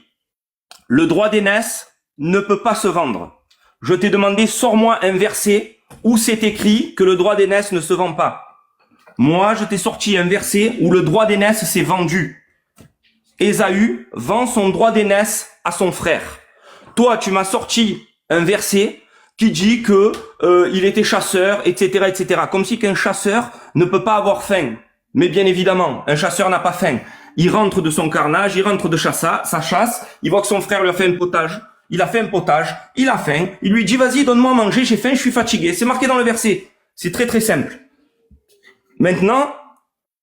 Speaker 2: le droit d'aînesse ne peut pas se vendre. Je t'ai demandé, sors-moi un verset où c'est écrit que le droit d'aînesse ne se vend pas. Moi, je t'ai sorti un verset où le droit d'aînesse s'est vendu. Ésaü vend son droit d'aînesse à son frère. Toi, tu m'as sorti un verset qui dit que il était chasseur, etc., etc. Comme si qu'un chasseur ne peut pas avoir faim. Mais bien évidemment, un chasseur n'a pas faim. Il rentre de son carnage, il rentre de sa chasse, il voit que son frère lui a fait un potage. Il a fait un potage, il a faim, il lui dit vas-y donne-moi à manger, j'ai faim, je suis fatigué. C'est marqué dans le verset. C'est très très simple. Maintenant,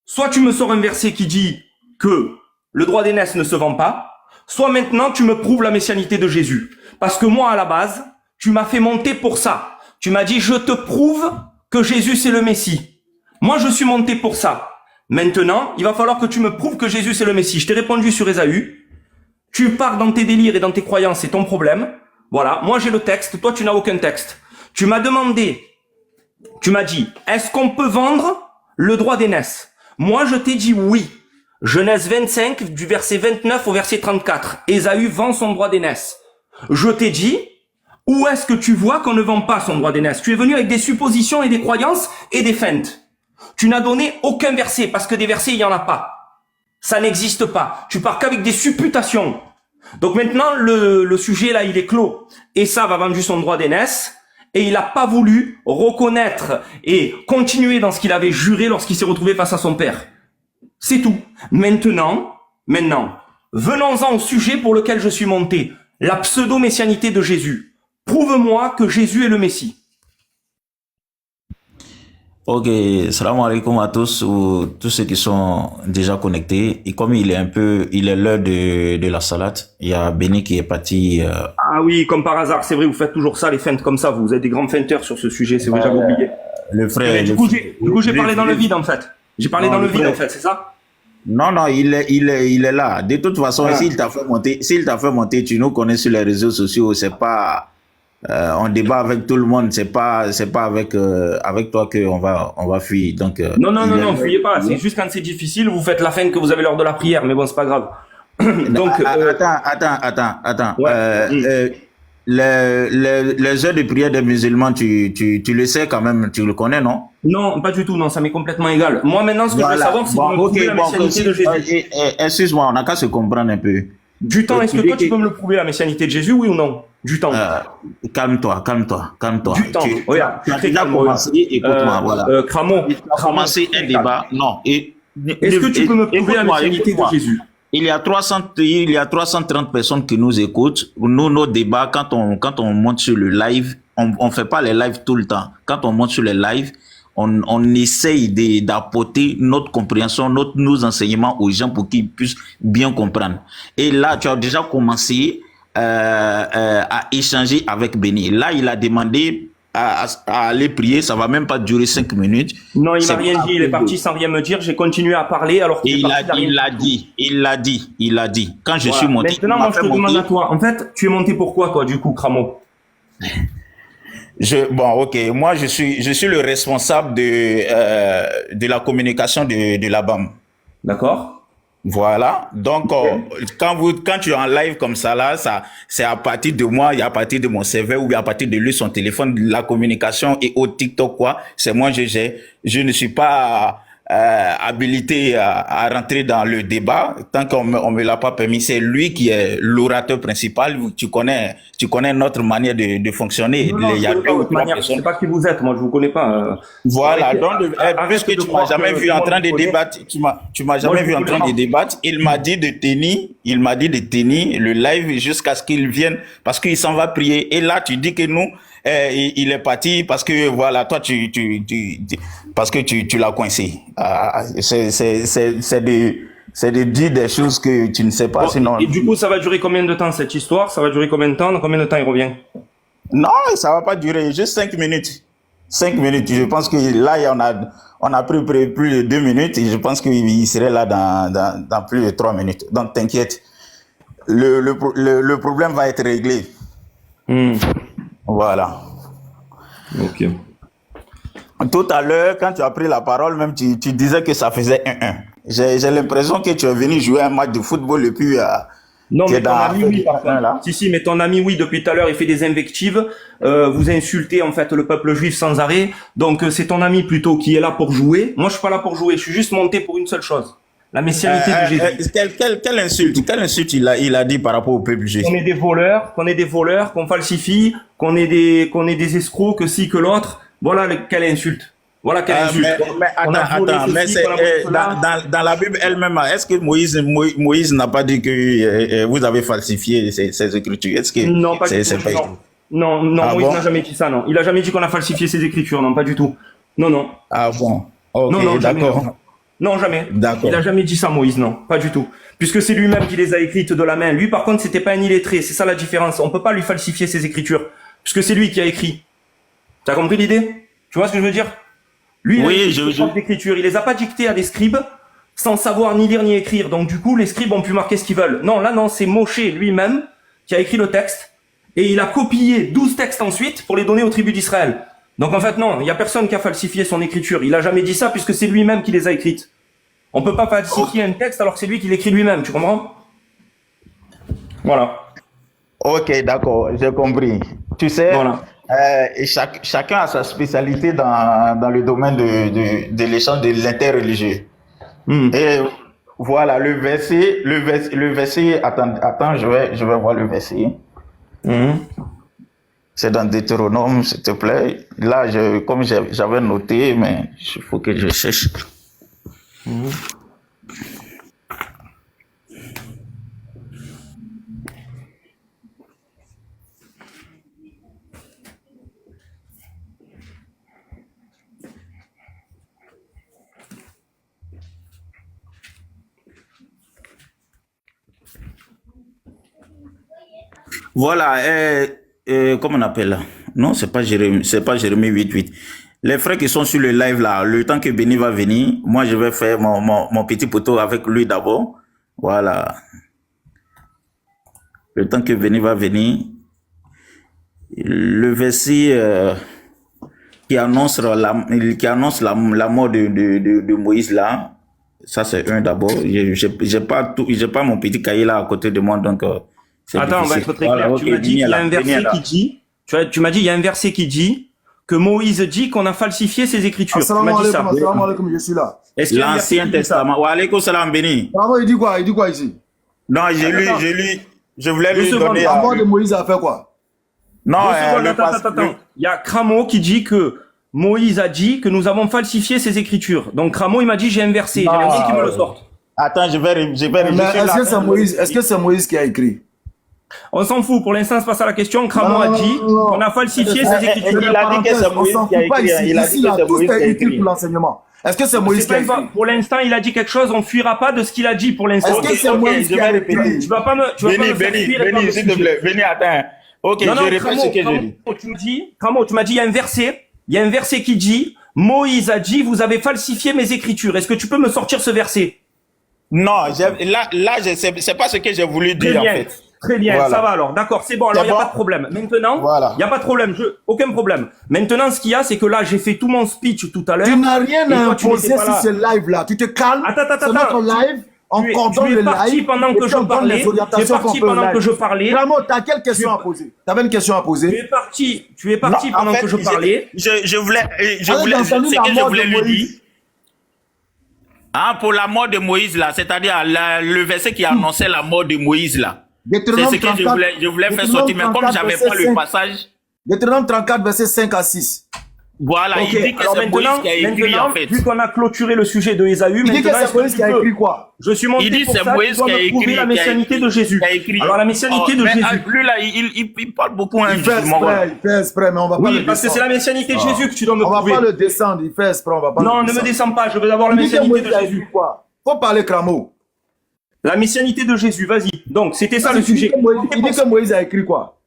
Speaker 2: soit tu me sors un verset qui dit que le droit d'aînesse ne se vend pas, soit maintenant tu me prouves la messianité de Jésus. Parce que moi à la base, tu m'as fait monter pour ça. Tu m'as dit je te prouve que Jésus c'est le Messie. Moi je suis monté pour ça. Maintenant, il va falloir que tu me prouves que Jésus c'est le Messie. Je t'ai répondu sur Ésaü. Tu pars dans tes délires et dans tes croyances, c'est ton problème. Voilà, moi j'ai le texte, toi tu n'as aucun texte. Tu m'as demandé, tu m'as dit, est-ce qu'on peut vendre le droit d'aînesse? Moi je t'ai dit oui. Genèse 25, du verset 29 au verset 34. Ésaü vend son droit d'aînesse. Je t'ai dit, où est-ce que tu vois qu'on ne vend pas son droit d'aînesse? Tu es venu avec des suppositions et des croyances et des feintes. Tu n'as donné aucun verset, parce que des versets, il n'y en a pas. Ça n'existe pas. Tu pars qu'avec des supputations. Donc maintenant, le sujet, là, il est clos. Esav a vendu son droit d'aînesse et il n'a pas voulu reconnaître et continuer dans ce qu'il avait juré lorsqu'il s'est retrouvé face à son père. C'est tout. Maintenant, venons-en au sujet pour lequel je suis monté. La pseudo-messianité de Jésus. Prouve-moi que Jésus est le Messie.
Speaker 3: Ok, salam alaikum à tous ou tous ceux qui sont déjà connectés. Et comme il est l'heure de la salade, il y a Béni qui est parti.
Speaker 2: Ah oui, comme par hasard, c'est vrai, vous faites toujours ça, les feintes comme ça. Vous êtes des grands feinteurs sur ce sujet, c'est vrai, j'avais oublié.
Speaker 3: Le frère.
Speaker 2: Mais du coup, j'ai parlé dans le vide en fait. J'ai parlé dans le vide en fait, c'est ça?
Speaker 3: Non, il est là. De toute façon, s'il t'a fait monter, tu nous connais sur les réseaux sociaux, c'est pas, on débat avec tout le monde, c'est pas avec toi que on va fuir. Donc,
Speaker 2: non, fuyez pas. C'est juste quand c'est difficile, vous faites la feinte que vous avez lors de la prière, mais bon, c'est pas grave.
Speaker 3: Donc, attends.
Speaker 2: Ouais.
Speaker 3: Les heures de prière des musulmans, tu le sais quand même, tu le connais, non?
Speaker 2: Non, pas du tout, non, ça m'est complètement égal. Moi, maintenant, ce que je veux savoir, c'est prouver la messianité de Jésus.
Speaker 3: Excuse-moi, on n'a qu'à se comprendre un peu.
Speaker 2: Du temps, est-ce que toi, tu peux me le prouver, la messianité de Jésus, oui ou non? Du temps.
Speaker 3: Calme-toi.
Speaker 2: Du temps. Regarde,
Speaker 3: tu as déjà commencé, écoute-moi, voilà.
Speaker 2: Cramo.
Speaker 3: Tu as commencé un débat, non.
Speaker 2: Est-ce que tu peux me prouver la messianité de Jésus?
Speaker 3: Il y a 330 personnes qui nous écoutent. Nous, nos débats, quand on monte sur le live, on fait pas les lives tout le temps. Quand on monte sur les lives, on essaye d'apporter notre compréhension, nos enseignements aux gens pour qu'ils puissent bien comprendre. Et là, tu as déjà commencé à échanger avec Béni. Là, il a demandé à aller prier, ça va même pas durer 5 minutes.
Speaker 2: Non, il m'a rien dit, il est parti sans rien me dire, j'ai continué à parler alors qu'il est parti.
Speaker 3: Il l'a dit. Quand je suis monté.
Speaker 2: Maintenant, moi, je te demande à toi. En fait, tu es monté pourquoi, toi, du coup, Cramo?
Speaker 3: Moi, je suis le responsable de la communication de la BAM.
Speaker 2: D'accord.
Speaker 3: Voilà. Donc, quand tu es en live comme ça, là, c'est à partir de moi, et à partir de mon serveur ou à partir de lui, son téléphone, la communication et au TikTok, quoi. C'est moi, je ne suis pas habilité à rentrer dans le débat tant qu'on me l'a pas permis. C'est lui qui est l'orateur principal. Tu connais notre manière de fonctionner.
Speaker 2: Non, il y a deux ou trois personnes. Je sais pas qui vous êtes, moi je vous connais pas.
Speaker 3: Voilà, donc puisque tu m'as jamais vu en train de débattre, tu m'as jamais vu en train de débattre. Il m'a dit de tenir le live jusqu'à ce qu'il vienne parce qu'il s'en va prier. Et là tu dis que nous il est parti parce que voilà, toi parce que tu l'as coincé. C'est de dire des choses que tu ne sais pas. Sinon.
Speaker 2: Et du coup, ça va durer combien de temps cette histoire? Ça va durer combien de temps? Dans combien de temps il revient?
Speaker 3: Non, ça va pas durer, juste 5 minutes. 5 minutes. Je pense que là, on a pris plus de 2 minutes et je pense qu'il serait là dans plus de 3 minutes. Donc, t'inquiète. le problème va être réglé. Voilà.
Speaker 2: Ok.
Speaker 3: Tout à l'heure, quand tu as pris la parole, même tu disais que ça faisait 1-1. J'ai l'impression que tu es venu jouer un match de football et puis
Speaker 2: Non,
Speaker 3: tu
Speaker 2: mais
Speaker 3: es
Speaker 2: ton
Speaker 3: dans
Speaker 2: ami, oui, par contre.
Speaker 3: là.
Speaker 2: Si, mais ton ami, oui, depuis tout à l'heure, il fait des invectives. Vous insultez, en fait, le peuple juif sans arrêt. Donc, c'est ton ami, plutôt, qui est là pour jouer. Moi, je suis pas là pour jouer. Je suis juste monté pour une seule chose. La messianité de Jésus.
Speaker 3: Quelle insulte il a dit par rapport au peuple juif?
Speaker 2: Qu'on est des voleurs, qu'on falsifie, qu'on est des escrocs, que ci, que l'autre. Voilà quelle insulte. Voilà quelle insulte.
Speaker 3: Mais
Speaker 2: On a volé
Speaker 3: attends, mais
Speaker 2: ceci, on a volé cela.
Speaker 3: dans la Bible elle-même, est-ce que Moïse n'a pas dit que vous avez falsifié ces écritures? Est-ce que
Speaker 2: Non, pas du
Speaker 3: c'est
Speaker 2: tout.
Speaker 3: pas
Speaker 2: Non,
Speaker 3: Ah
Speaker 2: Moïse
Speaker 3: bon?
Speaker 2: n'a jamais dit ça, non. Il a jamais dit qu'on a falsifié ses écritures, non, pas du tout. Non.
Speaker 3: Ah bon? Ok,
Speaker 2: Non, jamais.
Speaker 3: d'accord.
Speaker 2: Non, jamais.
Speaker 3: D'accord.
Speaker 2: Il a jamais dit ça, Moïse, non, pas du tout. Puisque c'est lui-même qui les a écrites de la main. Lui, par contre, c'était pas un illettré. C'est ça la différence. On peut pas lui falsifier ses écritures. Puisque c'est lui qui a écrit. T'as compris l'idée? Tu vois ce que je veux dire? Lui, il a écrit ses propres écritures. Il les a pas dictées à des scribes sans savoir ni lire ni écrire. Donc, du coup, les scribes ont pu marquer ce qu'ils veulent. Non, là, non, c'est Moshe lui-même qui a écrit le texte. Et il a copié 12 textes ensuite pour les donner aux tribus d'Israël. Donc, en fait, non, il y a personne qui a falsifié son écriture. Il a jamais dit ça puisque c'est lui-même qui les a écrites. On peut pas falsifier un texte alors que c'est lui qui l'écrit lui-même, tu comprends? Voilà.
Speaker 3: Ok, d'accord, j'ai compris. Tu sais,
Speaker 2: Voilà.
Speaker 3: chacun a sa spécialité dans le domaine de l'échange de l'interreligieux. Et voilà, le verset, attends, je vais voir le verset. C'est dans Deutéronome, s'il te plaît. Là, comme j'avais noté, mais il faut que je cherche. Voilà, comment on appelle là? Non, c'est pas Jérémie 8.8. Les frères qui sont sur le live là, le temps que Béni va venir, moi je vais faire mon petit poteau avec lui d'abord. Voilà. Le temps que Béni va venir, le verset qui annonce la mort de Moïse là, ça c'est un d'abord. J'ai pas mon petit cahier là à côté de moi, donc c'est
Speaker 2: Attends, on va
Speaker 3: difficile.
Speaker 2: être très
Speaker 3: Voilà,
Speaker 2: clair.
Speaker 3: ok,
Speaker 2: Tu m'as dit qu'il y a un
Speaker 3: Béni est
Speaker 2: verset
Speaker 3: là.
Speaker 2: qui dit, tu m'as dit, il y a un verset qui dit que Moïse dit qu'on a falsifié ses écritures. Tu m'as dit ça.
Speaker 1: Assalamu alaikum, je suis là.
Speaker 2: Est-ce qu'il y a un verset
Speaker 3: L'Ancien
Speaker 2: qui dit ça?
Speaker 3: Testament. Wa alaykoum salam, Béni.
Speaker 1: Bravo, il dit quoi? Il dit quoi ici?
Speaker 3: Non, j'ai lu, je voulais lui
Speaker 2: secondes.
Speaker 3: donner.
Speaker 1: La mort de Moïse a fait quoi?
Speaker 3: Non,
Speaker 2: Attends. Il y a Cramo qui dit que Moïse a dit que nous avons falsifié ses écritures. Donc Cramo, il m'a dit j'ai un verset. J'aimerais bien qu'il me le sorte.
Speaker 3: Attends, je vais
Speaker 1: Mais est-ce que c'est Moïse qui a écrit?
Speaker 2: On s'en fout. Pour l'instant, c'est pas ça la question. Cramo a dit qu'on a falsifié ses écritures.
Speaker 3: Il a dit que c'est Moïse qui a écrit. Il a dit que c'est Moïse qui a écrit
Speaker 1: pour l'enseignement. Est-ce que c'est Moïse qui a écrit?
Speaker 2: Pour l'instant, il a dit quelque chose. On fuira pas de ce qu'il a dit pour l'instant.
Speaker 1: Est-ce que c'est Moïse qui a écrit?
Speaker 2: Tu vas pas me faire fuir et pas me
Speaker 3: s'il te plaît. Béni, attends. Ok,
Speaker 2: non,
Speaker 3: je répète ce que j'ai dit.
Speaker 2: Cramo, tu m'as dit, il y a un verset qui dit, Moïse a dit, vous avez falsifié mes écritures. Est-ce que tu peux me sortir ce verset?
Speaker 3: Non, c'est pas ce que j'ai voulu dire, en fait.
Speaker 2: Très bien,
Speaker 3: Voilà.
Speaker 2: ça va alors. D'accord, c'est bon, alors il n'y a pas de problème. Maintenant,
Speaker 3: Voilà.
Speaker 2: il n'y a pas de problème, aucun problème. Maintenant, ce qu'il y a, c'est que là, j'ai fait tout mon speech tout à l'heure.
Speaker 1: Tu n'as rien
Speaker 2: Et
Speaker 1: à
Speaker 2: toi, tu
Speaker 1: imposer
Speaker 2: n'étais pas
Speaker 1: sur
Speaker 2: là.
Speaker 1: ce live-là. Tu te calmes.
Speaker 2: Attends.
Speaker 1: C'est notre live. On coordonne
Speaker 2: Tu es
Speaker 1: le
Speaker 2: parti
Speaker 1: live.
Speaker 2: pendant
Speaker 1: et
Speaker 2: que
Speaker 1: puis
Speaker 2: je
Speaker 1: on donne
Speaker 2: parlais.
Speaker 1: les
Speaker 2: Tu es
Speaker 1: orientations
Speaker 2: parti
Speaker 1: qu'on peut
Speaker 2: pendant
Speaker 1: live.
Speaker 2: que je parlais.
Speaker 1: Clairement, tu as quelle question à poser? Tu avais une question à poser?
Speaker 2: Tu es parti
Speaker 3: Non, en
Speaker 2: pendant
Speaker 3: fait,
Speaker 2: que je parlais.
Speaker 3: Je voulais,
Speaker 1: Allez, entendu
Speaker 3: ce
Speaker 1: la
Speaker 3: que je
Speaker 1: mort
Speaker 3: voulais
Speaker 1: de
Speaker 3: lui
Speaker 1: Moïse.
Speaker 3: dire. Ah, pour la mort de Moïse là, c'est-à-dire le verset qui annonçait la mort de Moïse là. C'est
Speaker 1: Deutéronome
Speaker 3: ce que je voulais faire sortir, mais comme j'avais pas le passage,
Speaker 1: Deutéronome 34, verset 5 à 6.
Speaker 3: voilà,
Speaker 2: Ok,
Speaker 3: il dit que
Speaker 2: alors
Speaker 3: c'est Moïse qui a écrit en fait.
Speaker 2: vu qu'on a clôturé le sujet de Ésaü,
Speaker 1: Il dit que
Speaker 2: maintenant,
Speaker 1: c'est
Speaker 2: est-ce que
Speaker 1: Moïse
Speaker 2: tu
Speaker 1: qui a
Speaker 2: peux-
Speaker 1: écrit quoi?
Speaker 2: Je suis monté
Speaker 3: Il dit
Speaker 2: pour
Speaker 3: c'est
Speaker 2: ça,
Speaker 3: Moïse
Speaker 2: tu dois
Speaker 3: qui a
Speaker 2: me prouver
Speaker 3: écrit.
Speaker 2: la messianité de Jésus.
Speaker 3: Qui a écrit.
Speaker 2: Alors la messianité de
Speaker 3: mais,
Speaker 2: Jésus.
Speaker 3: Lui là, il parle beaucoup hein,
Speaker 1: Il fait exprès, mais on va pas
Speaker 2: Oui,
Speaker 1: le
Speaker 2: parce que c'est
Speaker 1: descendre.
Speaker 2: la messianité de Jésus que tu dois me
Speaker 1: On va
Speaker 2: prouver.
Speaker 1: pas le descendre, il fait exprès, on va pas
Speaker 2: Non,
Speaker 1: le
Speaker 2: ne me
Speaker 1: descendre.
Speaker 2: descends pas, je veux avoir la
Speaker 1: Il dit que
Speaker 2: messianité
Speaker 1: Moïse
Speaker 2: de
Speaker 1: a
Speaker 2: Jésus.
Speaker 1: écrit quoi? Faut parler Cramo.
Speaker 2: La messianité de Jésus, vas-y. Donc, c'était ça le
Speaker 1: Il dit
Speaker 2: sujet.
Speaker 1: que Moïse a écrit quoi?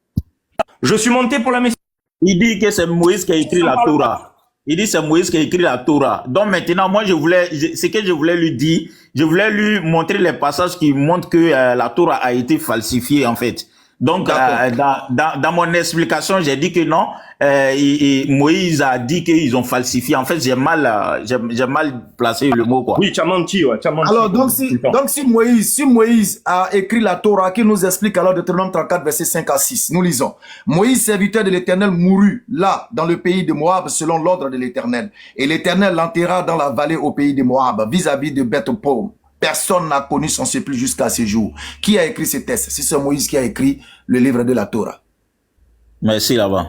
Speaker 2: Je suis monté pour la messianité.
Speaker 3: Il dit que c'est Moïse qui a écrit la Torah. Il dit c'est Moïse qui a écrit la Torah. Donc maintenant, moi ce que je voulais lui dire, je voulais lui montrer les passages qui montrent que la Torah a été falsifiée, en fait. Donc, dans mon explication, j'ai dit que non, Moïse a dit qu'ils ont falsifié. En fait, j'ai mal placé le mot, quoi.
Speaker 2: Oui, tu as menti, ouais. Tu as menti.
Speaker 1: Alors, donc si Moïse a écrit la Torah, qui nous explique alors Deutéronome 34, versets 5 à 6, nous lisons. Moïse, serviteur de l'Éternel, mourut là, dans le pays de Moab, selon l'ordre de l'Éternel. Et l'Éternel l'enterra dans la vallée au pays de Moab, vis-à-vis de Beth-Pom. Personne n'a connu son sépulcre jusqu'à ce jour. Qui a écrit ces textes? C'est Moïse qui a écrit le livre de la Torah.
Speaker 3: Merci là-bas.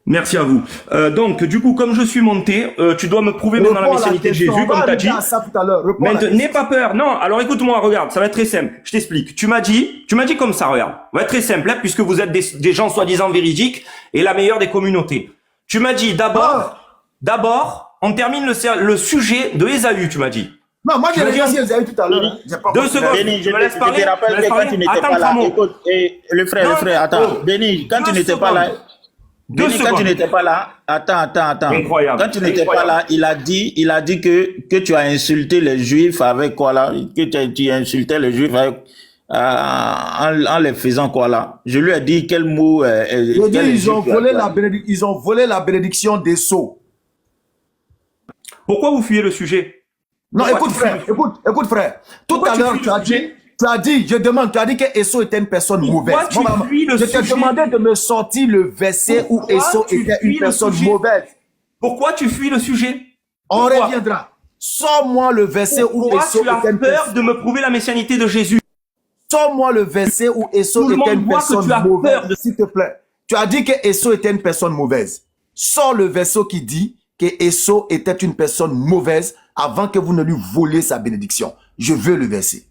Speaker 2: Merci à vous. Donc, du coup, comme je suis monté, tu dois me prouver maintenant la messianité de Jésus, comme tu as dit. N'aie pas peur. Non, alors écoute-moi, regarde, ça va être très simple. Je t'explique. Tu m'as dit comme ça, regarde. Ça va être très simple, hein, puisque vous êtes des gens soi-disant véridiques et la meilleure des communautés. Tu m'as dit d'abord, on termine le sujet de Ésaü, tu m'as dit.
Speaker 1: Non, moi j'ai dit Ésaü tout à l'heure.
Speaker 2: 2 secondes.
Speaker 3: Béni,
Speaker 2: je me laisse parler.
Speaker 3: Je te rappelle que quand tu n'étais pas là, écoute, le frère, attends. Béni, quand tu n'étais pas là, quand tu n'étais pas là, attends.
Speaker 2: Incroyable.
Speaker 3: Quand tu n'étais pas là, il a dit que tu as insulté les Juifs avec quoi là? Que tu insultais les Juifs avec, en les faisant quoi là? Je lui ai dit quel mot.
Speaker 1: Je dis, ils ont volé la bénédiction des sceaux.
Speaker 2: Pourquoi vous fuyez le sujet?
Speaker 1: Non, écoute frère. Tout à l'heure, tu as dit, je demande, tu as dit que Esau était une personne mauvaise. Je t'ai demandé de me sortir le verset où Esau était une personne mauvaise.
Speaker 2: Pourquoi tu fuis le sujet?
Speaker 1: On reviendra. Sors-moi le verset où Esau était une personne.
Speaker 2: Tu as peur de me prouver la messianité de Jésus.
Speaker 1: Sors-moi le verset où Esau était une personne mauvaise, s'il te plaît. Tu as dit que Esau était une personne mauvaise. Sors le verset qui dit que Esau était une personne mauvaise avant que vous ne lui voliez sa bénédiction. Je veux le verset.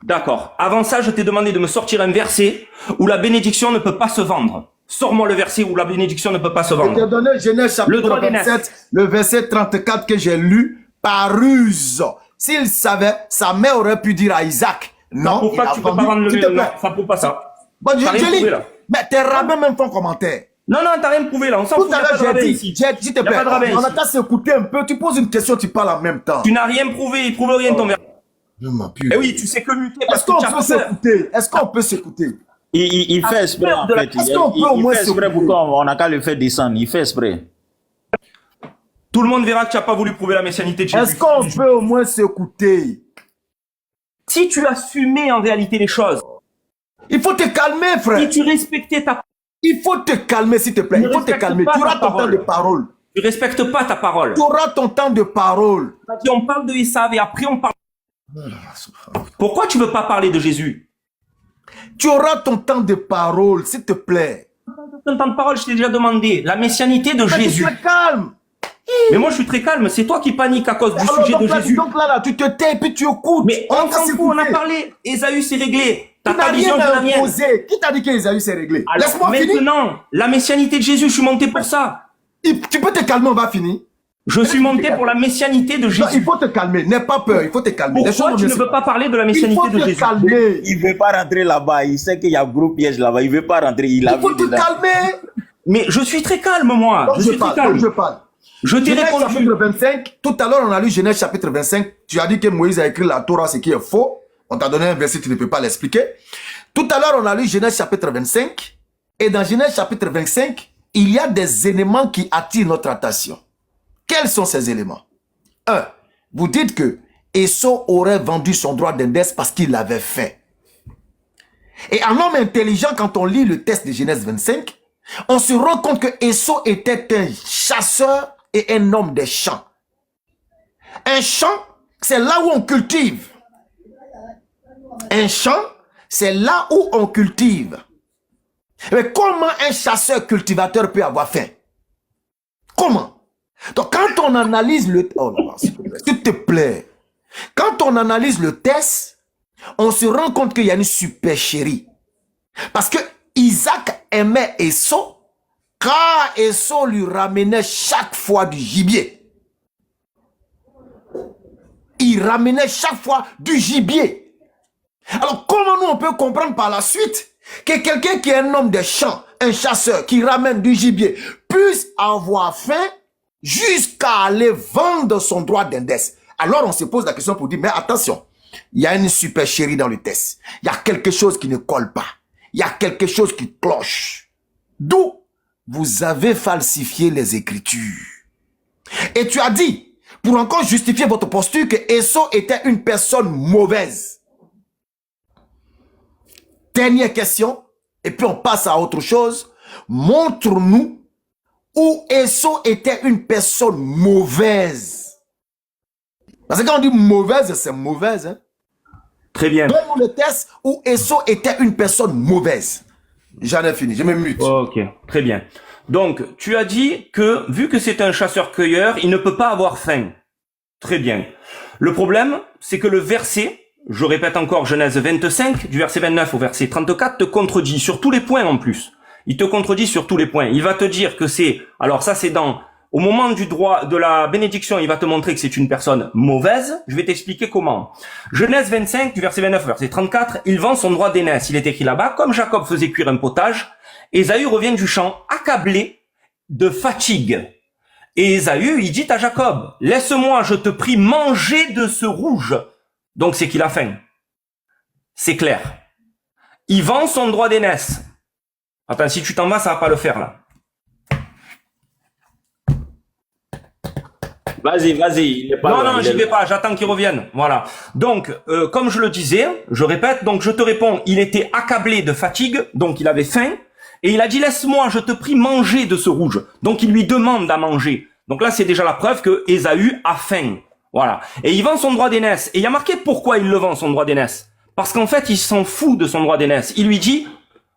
Speaker 2: D'accord. Avant ça, je t'ai demandé de me sortir un verset où la bénédiction ne peut pas se vendre. Sors-moi le verset où la bénédiction ne peut pas se vendre.
Speaker 1: Je t'ai donné Genèse chapitre 27, le verset 34 que j'ai lu par ruse. S'il savait, sa mère aurait pu dire à Isaac, non,
Speaker 2: pour pas que tu peux pas rendre le non, ça prouve pas ça.
Speaker 1: Bon, je lis, mais tes rabbins même font commentaire.
Speaker 2: Non, t'as rien prouvé là, on s'en fout.
Speaker 1: Tout à l'heure, j'ai dit, s'il te plaît, on a qu'à s'écouter un peu, tu poses une question, tu parles en même temps.
Speaker 2: Tu n'as rien prouvé, il prouve rien ton verset. Eh oui, tu sais que muter parce que tu as peur.
Speaker 1: Est-ce qu'on peut s'écouter?
Speaker 3: Il fait exprès en fait.
Speaker 1: Est-ce qu'on peut au moins
Speaker 3: s'écouter? Il fait exprès pourquoi on n'a qu'à le faire descendre. Il fait exprès.
Speaker 2: Tout le monde verra que tu n'as pas voulu prouver la messianité de Jésus.
Speaker 1: Est-ce qu'on peut au moins s'écouter?
Speaker 2: Si tu assumais en réalité les choses.
Speaker 1: Il faut te calmer, frère.
Speaker 2: Si tu respectais ta...
Speaker 1: Il faut te calmer, s'il te plaît. Il faut te calmer. Tu auras ton temps de parole.
Speaker 2: Tu respectes pas ta parole.
Speaker 1: Tu auras ton temps de parole.
Speaker 2: On parle de Esav et après on parle... Pourquoi tu veux pas parler de Jésus?
Speaker 1: Tu auras ton temps de parole, s'il te plaît.
Speaker 2: Ton temps de parole, je t'ai déjà demandé. La messianité de Jésus.
Speaker 1: Tu te calmes.
Speaker 2: Mais moi, je suis très calme. C'est toi qui paniques à cause du sujet de Jésus.
Speaker 1: Donc là, tu te tais et puis tu écoutes.
Speaker 2: Mais on s'en fout, on a parlé. Ésaü, c'est réglé. T'as ta vision de la mienne.
Speaker 1: Qui t'a dit qu'Ésaü, c'est réglé? Laisse-moi finir.
Speaker 2: Maintenant, la messianité de Jésus, je suis monté pour ça.
Speaker 1: Tu peux te calmer, on va finir.
Speaker 2: Je suis monté pour la messianité de Jésus.
Speaker 1: Non, il faut te calmer. N'aie pas peur, il faut te calmer.
Speaker 2: Pourquoi tu ne veux pas parler de la messianité de Jésus?
Speaker 1: Il faut te calmer.
Speaker 3: Il veut pas rentrer là-bas. Il sait qu'il y a un gros piège là-bas. Il veut pas rentrer. Il
Speaker 1: faut te calmer.
Speaker 2: Mais je suis très calme, moi. Je suis très calme.
Speaker 1: Je parle.
Speaker 2: Je t'ai répondu.
Speaker 1: Chapitre 25. Tout à l'heure, on a lu Genèse chapitre 25. Tu as dit que Moïse a écrit la Torah, ce qui est faux. On t'a donné un verset, tu ne peux pas l'expliquer. Tout à l'heure, on a lu Genèse chapitre 25. Et dans Genèse chapitre 25, il y a des éléments qui attirent notre attention. Quels sont ces éléments? 1. Vous dites que Esau aurait vendu son droit d'indès parce qu'il l'avait fait. Et un homme intelligent, quand on lit le texte de Genèse 25, on se rend compte que Esau était un chasseur et un homme des champs. Un champ, c'est là où on cultive. Un champ, c'est là où on cultive. Mais comment un chasseur cultivateur peut avoir faim? Comment? Donc, quand on analyse le... Oh là là, s'il te plaît. Quand on analyse le texte, on se rend compte qu'il y a une supercherie. Parce que Isaac aimait Esau, car Esau lui ramenait chaque fois du gibier. Il ramenait chaque fois du gibier. Alors, comment nous on peut comprendre par la suite que quelqu'un qui est un homme des champs, un chasseur qui ramène du gibier, puisse avoir faim jusqu'à aller vendre son droit d'indès? Alors on se pose la question pour dire, mais attention, il y a une supercherie dans le test. Il y a quelque chose qui ne colle pas. Il y a quelque chose qui cloche. D'où vous avez falsifié les Écritures. Et tu as dit, pour encore justifier votre posture, que Esau était une personne mauvaise. Dernière question, et puis on passe à autre chose. Montre-nous où Esau était une personne mauvaise. Parce que quand on dit mauvaise, c'est mauvaise. Hein?
Speaker 2: Très bien.
Speaker 1: Donne-nous le test où Esau était une personne mauvaise. J'en ai fini, je me mute.
Speaker 2: Ok, très bien. Donc, tu as dit que, vu que c'est un chasseur-cueilleur, il ne peut pas avoir faim. Très bien. Le problème, c'est que le verset, je répète encore Genèse 25, du verset 29 au verset 34, te contredit sur tous les points en plus. Il te contredit sur tous les points. Il va te dire que c'est, alors ça c'est au moment du droit de la bénédiction, il va te montrer que c'est une personne mauvaise. Je vais t'expliquer comment. Genèse 25, du verset 29 au verset 34, il vend son droit d'aînesse. Il est écrit là-bas, comme Jacob faisait cuire un potage, Ésaü revient du champ, accablé de fatigue. Et Ésaü, il dit à Jacob, laisse-moi, je te prie, manger de ce rouge. Donc c'est qu'il a faim. C'est clair. Il vend son droit d'aînesse. Attends, si tu t'en vas, ça va pas le faire, là.
Speaker 3: Vas-y, il n'est pas
Speaker 2: Non,
Speaker 3: là,
Speaker 2: non,
Speaker 3: il
Speaker 2: j'y
Speaker 3: est
Speaker 2: vais
Speaker 3: là.
Speaker 2: pas, j'attends qu'il revienne. Voilà. Donc, comme je le disais, je répète, donc je te réponds, il était accablé de fatigue, donc il avait faim, et il a dit, laisse-moi, je te prie, manger de ce rouge. Donc il lui demande à manger. Donc là, c'est déjà la preuve que Ésaü a faim. Voilà. Et il vend son droit d'aînesse. Et il y a marqué pourquoi il le vend, son droit d'aînesse. Parce qu'en fait, il s'en fout de son droit d'aînesse. Il lui dit,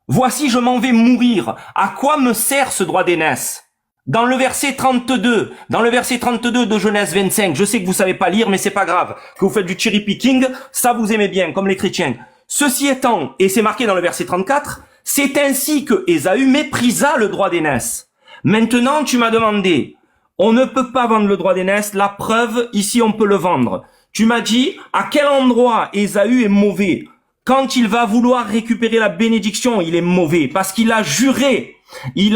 Speaker 2: voici, je m'en vais mourir. À quoi me sert ce droit d'aînesse? Dans le verset 32 de Genèse 25, je sais que vous savez pas lire, mais c'est pas grave, que vous faites du cherry picking, ça vous aimez bien, comme les chrétiens. Ceci étant, et c'est marqué dans le verset 34, c'est ainsi que Ésaü méprisa le droit d'aînesse. Maintenant, tu m'as demandé, on ne peut pas vendre le droit d'aînesse, la preuve, ici on peut le vendre. Tu m'as dit, à quel endroit Ésaü est mauvais? Quand il va vouloir récupérer la bénédiction, il est mauvais, parce qu'il a juré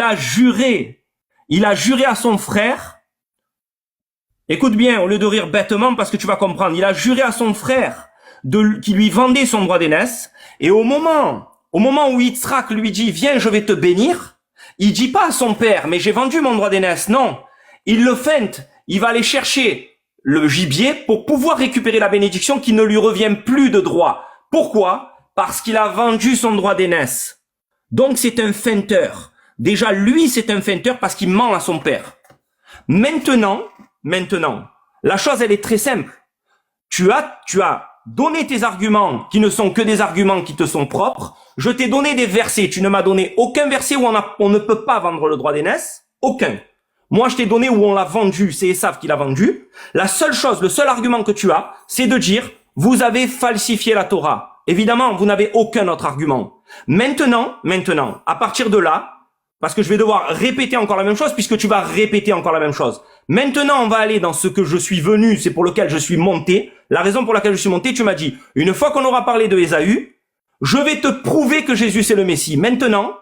Speaker 2: à son frère, écoute bien, au lieu de rire bêtement, parce que tu vas comprendre, il a juré à son frère qui lui vendait son droit d'aînesse, et au moment où Yitzhak lui dit, viens, je vais te bénir, il dit pas à son père, mais j'ai vendu mon droit d'aînesse, non, il le feinte, il va aller chercher le gibier pour pouvoir récupérer la bénédiction qui ne lui revient plus de droit. Pourquoi? Parce qu'il a vendu son droit d'aînesse. Donc c'est un feinteur. Déjà, lui, c'est un feinteur parce qu'il ment à son père. Maintenant, la chose, elle est très simple. Tu as donné tes arguments qui ne sont que des arguments qui te sont propres. Je t'ai donné des versets. Tu ne m'as donné aucun verset où on ne peut pas vendre le droit d'aînesse. Aucun. Moi, je t'ai donné où on l'a vendu. C'est Esav qui l'a vendu. La seule chose, le seul argument que tu as, c'est de dire, vous avez falsifié la Torah. Évidemment, vous n'avez aucun autre argument. Maintenant, à partir de là, parce que je vais devoir répéter encore la même chose, puisque tu vas répéter encore la même chose. Maintenant, on va aller dans ce que je suis venu, c'est pour lequel je suis monté. La raison pour laquelle je suis monté, tu m'as dit, une fois qu'on aura parlé de Ésaü, je vais te prouver que Jésus c'est le Messie. Maintenant,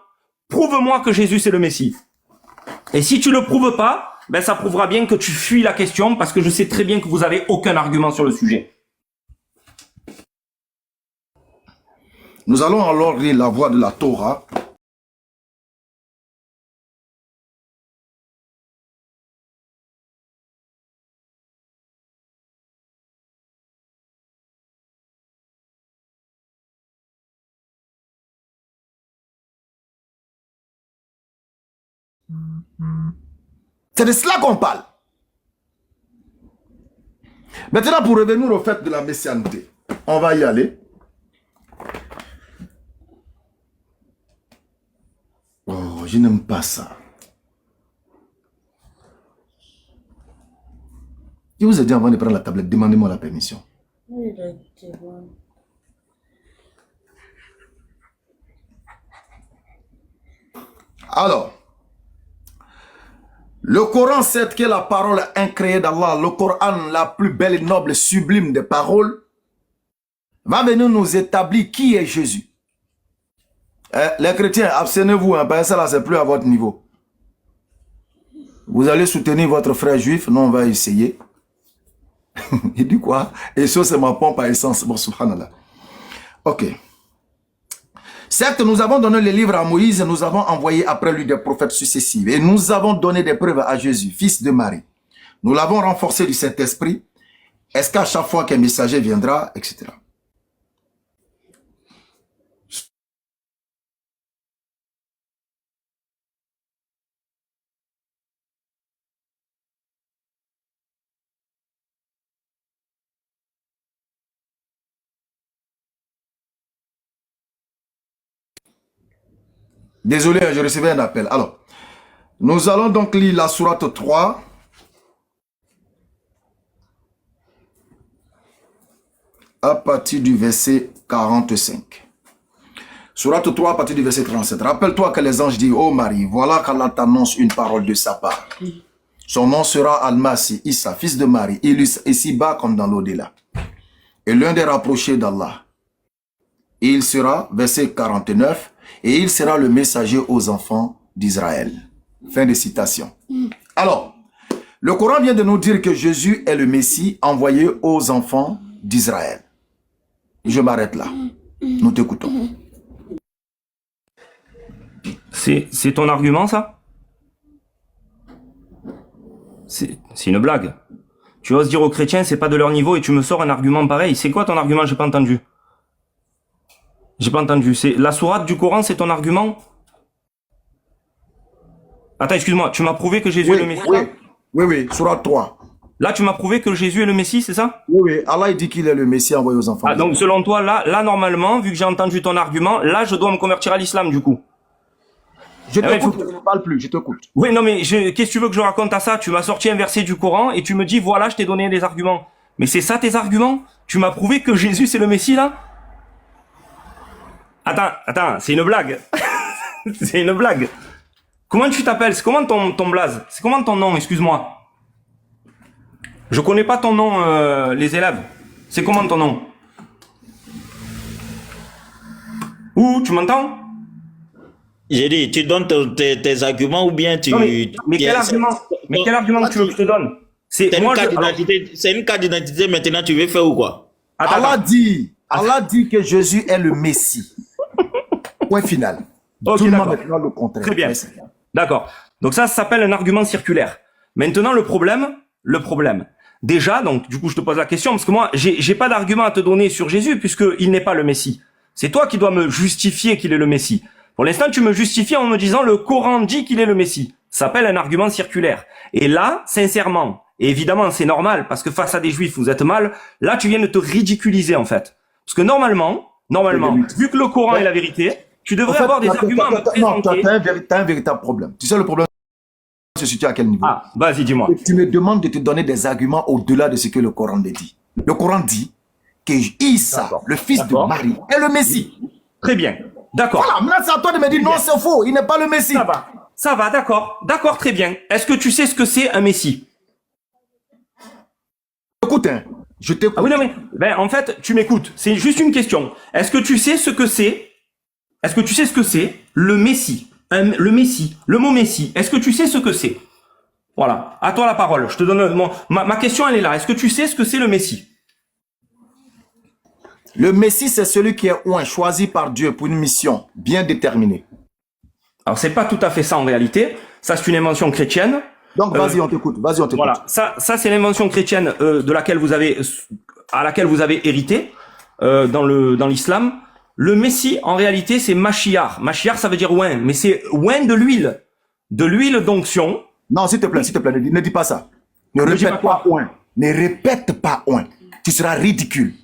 Speaker 2: prouve-moi que Jésus c'est le Messie. Et si tu le prouves pas, ben ça prouvera bien que tu fuis la question, parce que je sais très bien que vous avez aucun argument sur le sujet.
Speaker 1: Nous allons alors lire la voix de la Torah. C'est de cela qu'on parle. Maintenant, pour revenir au fait de la messianité, on va y aller. Oh, je n'aime pas ça. Je vous ai dit avant de prendre la tablette, demandez-moi la permission. Alors, le Coran, c'est que la parole incréée d'Allah, le Coran, la plus belle et noble, sublime des paroles, va venir nous établir qui est Jésus. Les chrétiens, abstenez-vous, hein, parce que ça là, c'est plus à votre niveau. Vous allez soutenir votre frère juif, non, on va essayer. Il dit quoi? Et ça, c'est ma pompe à essence. Bon, subhanallah. Ok. Certes, nous avons donné les livres à Moïse, nous avons envoyé après lui des prophètes successifs. Et nous avons donné des preuves à Jésus, fils de Marie. Nous l'avons renforcé du Saint-Esprit. Est-ce qu'à chaque fois qu'un messager viendra, etc. Désolé, je recevais un appel. Alors, nous allons donc lire la sourate 3. À partir du verset 45. Sourate 3 à partir du verset 37. Rappelle-toi que les anges disent, ô Marie, voilà qu'Allah t'annonce une parole de sa part. Son nom sera Al-Masih, Issa, fils de Marie, illustre ici-bas comme dans l'au-delà. Et l'un des rapprochés d'Allah. Et il sera, verset 49, et il sera le messager aux enfants d'Israël. Fin de citation. Alors, le Coran vient de nous dire que Jésus est le Messie envoyé aux enfants d'Israël. Je m'arrête là. Nous t'écoutons.
Speaker 2: C'est ton argument, ça? C'est une blague. Tu oses dire aux chrétiens, c'est pas de leur niveau et tu me sors un argument pareil. C'est quoi ton argument? J'ai pas entendu. J'ai pas entendu. C'est la sourate du Coran, c'est ton argument? Attends, excuse-moi. Tu m'as prouvé que Jésus est le Messie?
Speaker 1: Oui, sourate 3.
Speaker 2: Là, tu m'as prouvé que Jésus est le Messie, c'est ça?
Speaker 1: Oui, Allah il dit qu'il est le Messie envoyé aux enfants.
Speaker 2: Ah, donc selon toi, là, normalement, vu que j'ai entendu ton argument, là, je dois me convertir à l'islam, du coup.
Speaker 1: Je t'écoute, je ne parle plus, je t'écoute.
Speaker 2: Oui, non, mais qu'est-ce que tu veux que je raconte à ça? Tu m'as sorti un verset du Coran et tu me dis, voilà, je t'ai donné des arguments. Mais c'est ça tes arguments? Tu m'as prouvé que Jésus c'est le Messie, là? Attends, c'est une blague. C'est une blague. Comment tu t'appelles? C'est comment ton blaze? C'est comment ton nom, excuse-moi? Je connais pas ton nom, les élèves. C'est comment ton nom? Ouh, tu m'entends?
Speaker 3: J'ai dit, tu donnes tes arguments ou bien tu...
Speaker 2: Non, mais quel argument? Mais quel argument tu veux que je te donne? C'est
Speaker 3: une carte d'identité maintenant, tu veux faire ou quoi?
Speaker 1: Allah dit que Jésus est le Messie. Point final.
Speaker 2: Ok,
Speaker 1: tout le monde
Speaker 2: d'accord.
Speaker 1: maintenant le contraire.
Speaker 2: Très bien. D'accord. Donc ça s'appelle un argument circulaire. Maintenant, le problème. Déjà, donc, du coup, je te pose la question, parce que moi, j'ai pas d'argument à te donner sur Jésus, puisqu'il n'est pas le Messie. C'est toi qui dois me justifier qu'il est le Messie. Pour l'instant, tu me justifies en me disant le Coran dit qu'il est le Messie. Ça s'appelle un argument circulaire. Et là, sincèrement, et évidemment, c'est normal, parce que face à des Juifs, vous êtes mal, là, tu viens de te ridiculiser, en fait. Parce que normalement, vu que le Coran est la vérité, tu devrais avoir des arguments à me présenter.
Speaker 1: Non, t'as un véritable problème. Tu sais le problème se situe à quel niveau?
Speaker 2: Ah, vas-y, dis-moi.
Speaker 1: Tu me demandes de te donner des arguments au-delà de ce que le Coran dit. Le Coran dit que Issa, le fils de Marie, est le Messie.
Speaker 2: Très bien. D'accord.
Speaker 1: Voilà, maintenant c'est à toi de me dire non, c'est faux, il n'est pas le Messie.
Speaker 2: Ça va, d'accord. D'accord, très bien. Est-ce que tu sais ce que c'est un Messie?
Speaker 1: Écoute, je t'écoute.
Speaker 2: Ah oui, non, mais, en fait, tu m'écoutes. C'est juste une question. Est-ce que tu sais ce que c'est? Est-ce que tu sais ce que c'est? Le Messie. Le Messie. Le mot Messie. Est-ce que tu sais ce que c'est? Voilà. À toi la parole. Je te donne ma question, elle est là. Est-ce que tu sais ce que c'est le Messie?
Speaker 1: Le Messie, c'est celui qui est choisi par Dieu pour une mission bien déterminée.
Speaker 2: Alors, c'est pas tout à fait ça en réalité. Ça, c'est une invention chrétienne.
Speaker 1: Donc, vas-y, on t'écoute. Vas-y, on t'écoute.
Speaker 2: Voilà. Ça, c'est l'invention chrétienne à laquelle vous avez hérité dans l'islam. Le Messie, en réalité, c'est Mashiach. Mashiach, ça veut dire oin, mais c'est oin de l'huile d'onction.
Speaker 1: Non, s'il te plaît, ne dis pas ça. Ne répète pas oin. Ne répète pas oin. Tu seras ridicule.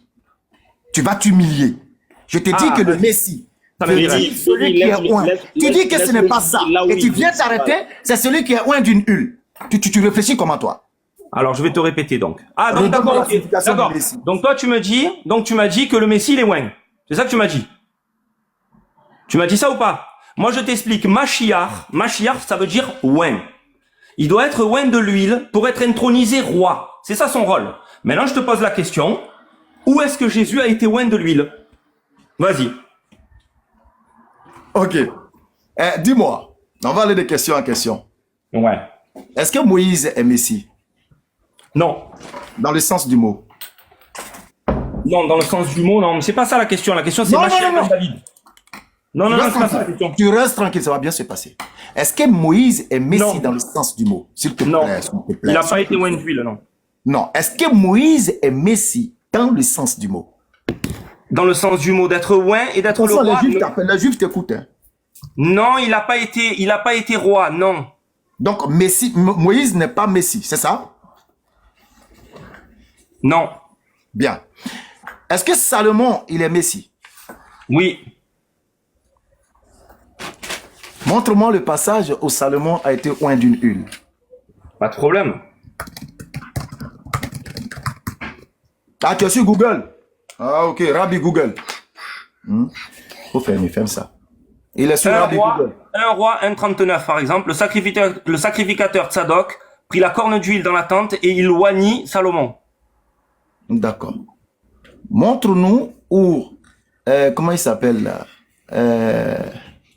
Speaker 1: Tu vas t'humilier. Je te dis que le Messie, celui qui est oin. Tu dis que ce n'est pas ça. Et tu viens t'arrêter, c'est celui qui est oin d'une huile. Tu réfléchis comment toi?
Speaker 2: Alors, je vais te répéter donc. Ah, donc d'accord, okay. D'accord. Donc toi, tu m'as dit que le Messie, il est oin. C'est ça que tu m'as dit? Tu m'as dit ça ou pas? Moi, je t'explique. Mashiach, ça veut dire oin. Il doit être oin de l'huile pour être intronisé roi. C'est ça son rôle. Maintenant, je te pose la question. Où est-ce que Jésus a été oin de l'huile? Vas-y.
Speaker 1: Ok. Dis-moi. On va aller de question en question.
Speaker 2: Ouais.
Speaker 1: Est-ce que Moïse est Messie?
Speaker 2: Non.
Speaker 1: Dans le sens du mot.
Speaker 2: Non, dans le sens du mot, non. Mais c'est pas ça la question. La question, c'est
Speaker 1: Non,
Speaker 2: Mashiach
Speaker 1: non, non,
Speaker 2: ben David. Non, non, non, c'est pas ça la question.
Speaker 1: Tu restes tranquille, ça va bien se passer. Est-ce que Moïse est Messie
Speaker 2: Non.
Speaker 1: dans le sens du mot? S'il te
Speaker 2: Non.
Speaker 1: plaît, s'il te plaît.
Speaker 2: Il n'a pas été loin de l'huile, non.
Speaker 1: Non. Est-ce que Moïse est Messie dans le sens du mot?
Speaker 2: Dans le sens du mot d'être oint et d'être le roi.
Speaker 1: Les Juifs t'écoutent. Hein.
Speaker 2: Non, il n'a pas été roi, non.
Speaker 1: Donc, Moïse n'est pas Messie, c'est ça?
Speaker 2: Non.
Speaker 1: Bien. Est-ce que Salomon, il est Messie?
Speaker 2: Oui.
Speaker 1: Montre-moi le passage où Salomon a été oint d'une huile.
Speaker 2: Pas de problème.
Speaker 1: Ah, tu es sur Google? Ah, ok, Rabbi Google. Faut ferme ça. Il est sur Rabbi Google.
Speaker 2: Un roi 1,39 par exemple, le sacrificateur Tzadok prit la corne d'huile dans la tente et il oignit Salomon.
Speaker 1: D'accord. Montre-nous où, comment il s'appelle là?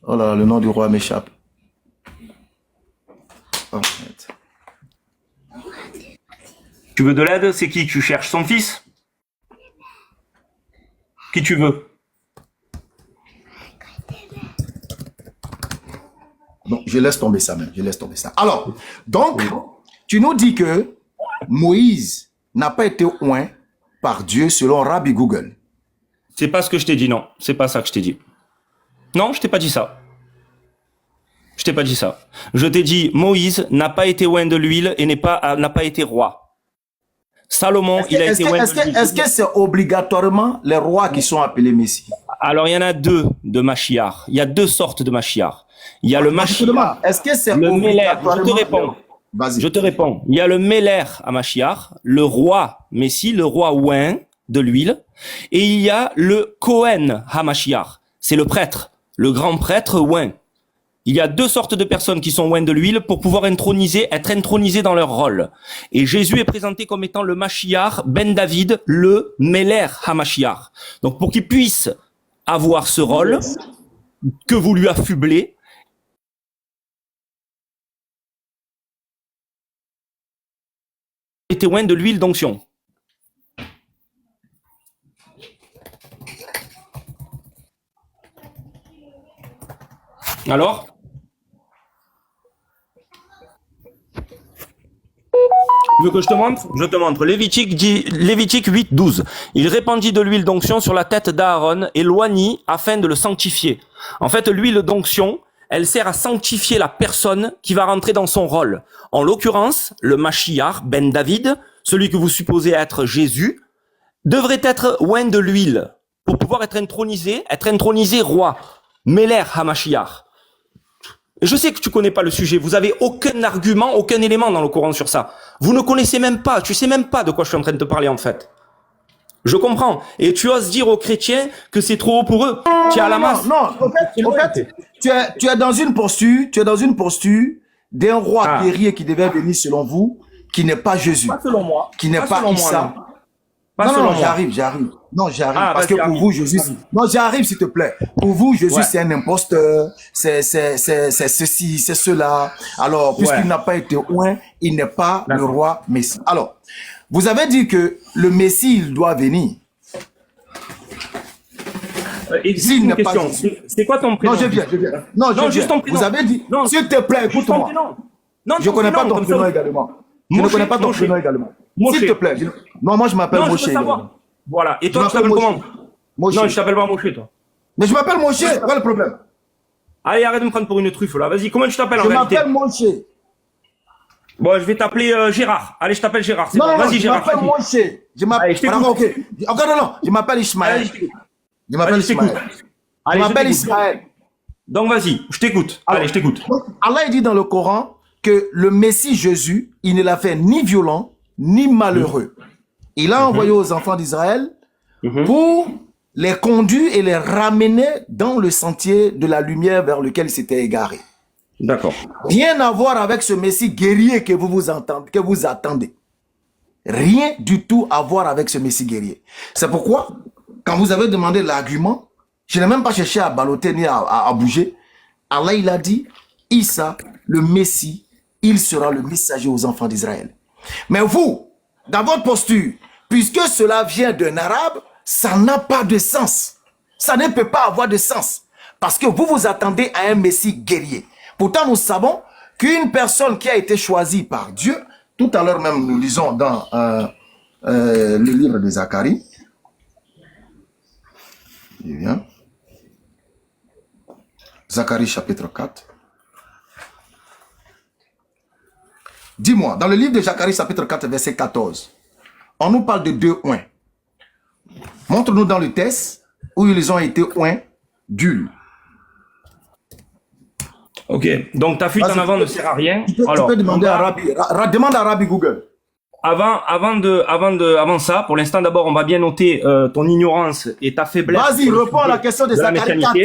Speaker 1: Oh là, le nom du roi m'échappe. Oh,
Speaker 2: tu veux de l'aide? C'est qui? Tu cherches son fils? Qui tu veux?
Speaker 1: Non, je laisse tomber ça même. Je laisse tomber ça. Alors, donc, tu nous dis que Moïse n'a pas été oint par Dieu selon Rabbi Google.
Speaker 2: C'est pas ce que je t'ai dit, non. C'est pas ça que je t'ai dit. Non, je t'ai pas dit ça. Je t'ai pas dit ça. Je t'ai dit, Moïse n'a pas été oint de l'huile et n'a pas été roi. Salomon, il a été oint de l'huile.
Speaker 1: Est-ce que c'est obligatoirement les rois qui sont appelés Messie?
Speaker 2: Alors, il y en a deux de Mashiach. Il y a deux sortes de Mashiach. Il y a le Mashiach.
Speaker 1: Est-ce que c'est
Speaker 2: le Meler?
Speaker 1: obligatoirement...
Speaker 2: Je te réponds.
Speaker 1: Vas-y.
Speaker 2: Je te réponds. Il y a le Meler à Mashiach, le roi Messie, le roi oint de l'huile. Et il y a le Kohen HaMashiach. C'est le prêtre, le grand prêtre oint. Il y a deux sortes de personnes qui sont oint de l'huile pour pouvoir être intronisés dans leur rôle. Et Jésus est présenté comme étant le Mashiach ben David, le Meler HaMashiach. Donc pour qu'il puisse avoir ce rôle que vous lui affublez, était oint de l'huile d'onction. Alors? Tu veux que je te montre? Je te montre. Lévitique 8:12. Il répandit de l'huile d'onction sur la tête d'Aaron et l'oignit afin de le sanctifier. En fait, l'huile d'onction, elle sert à sanctifier la personne qui va rentrer dans son rôle. En l'occurrence, le Mashiach ben David, celui que vous supposez être Jésus, devrait être oint de l'huile pour pouvoir être intronisé roi. Meler HaMashiach. Je sais que tu connais pas le sujet. Vous avez aucun argument, aucun élément dans le Coran sur ça. Vous ne connaissez même pas. Tu sais même pas de quoi je suis en train de te parler, en fait. Je comprends. Et tu oses dire aux chrétiens que c'est trop haut pour eux. Tu es à la masse.
Speaker 1: Non, en fait, tu es dans une posture d'un roi guerrier qui devait venir selon vous, qui n'est pas Jésus.
Speaker 2: Pas selon moi.
Speaker 1: Qui n'est pas Issa. Non, j'arrive. Non, j'arrive. Parce que pour vous, Jésus... Non, j'arrive, s'il te plaît. Pour vous, Jésus, c'est un imposteur. C'est ceci, c'est cela. Alors, puisqu'il n'a pas été oint, il n'est pas le roi Messie. Alors, vous avez dit que le Messie, il doit venir.
Speaker 2: Existe une question. C'est quoi ton prénom?
Speaker 1: Non, je viens. Non,
Speaker 2: juste ton prénom.
Speaker 1: Vous avez dit...
Speaker 2: Non,
Speaker 1: s'il te plaît, écoute-moi.
Speaker 2: Non,
Speaker 1: je ne connais pas ton prénom également. Je ne connais pas ton prénom également. S'il te plaît. Non, moi je m'appelle Moshe.
Speaker 2: Voilà. Et toi, tu t'appelles comment?
Speaker 1: Moshe.
Speaker 2: Non, je t'appelle pas Moshe, toi.
Speaker 1: Mais je m'appelle Moshe. Quel est le problème?
Speaker 2: Allez, arrête de me prendre pour une truffe, là. Vas-y, comment tu t'appelles en réalité?
Speaker 1: Je m'appelle Moshe.
Speaker 2: Bon, je vais t'appeler Gérard. Allez, je t'appelle Gérard.
Speaker 1: Non,
Speaker 2: vas-y, Gérard.
Speaker 1: Je m'appelle Moshe. Je m'appelle... Ok. Non. Je m'appelle Ismaël. Je m'appelle Ismaël. Je m'appelle Ismaël.
Speaker 2: Donc, vas-y, je t'écoute. Allez, je t'écoute.
Speaker 1: Allah dit dans le Coran que le Messie Jésus, il ne l'a fait ni violent, ni malheureux. Il a envoyé aux enfants d'Israël pour les conduire et les ramener dans le sentier de la lumière vers lequel ils s'étaient égarés.
Speaker 2: D'accord.
Speaker 1: Rien à voir avec ce Messie guerrier que vous attendez. Rien du tout à voir avec ce Messie guerrier. C'est pourquoi, quand vous avez demandé l'argument, je n'ai même pas cherché à balloter ni à bouger. Allah, il a dit, Issa, le Messie, il sera le messager aux enfants d'Israël. Mais vous dans votre posture, puisque cela vient d'un arabe, ça n'a pas de sens. Ça ne peut pas avoir de sens. Parce que vous vous attendez à un Messie guerrier. Pourtant, nous savons qu'une personne qui a été choisie par Dieu, tout à l'heure même, nous lisons dans le livre de Zacharie. Il vient. Zacharie chapitre 4. Dis-moi, dans le livre de Zacharie chapitre 4, verset 14, on nous parle de 2 oins. Montre-nous dans le texte où ils ont été oints d'huile.
Speaker 2: Ok, donc ta fuite en avant ne sert à rien.
Speaker 1: Tu peux demander à Rabbi. Demande à Rabbi Google.
Speaker 2: Avant ça, pour l'instant, d'abord, on va bien noter ton ignorance et ta faiblesse.
Speaker 1: Vas-y, réponds à la question de Zacharie 4.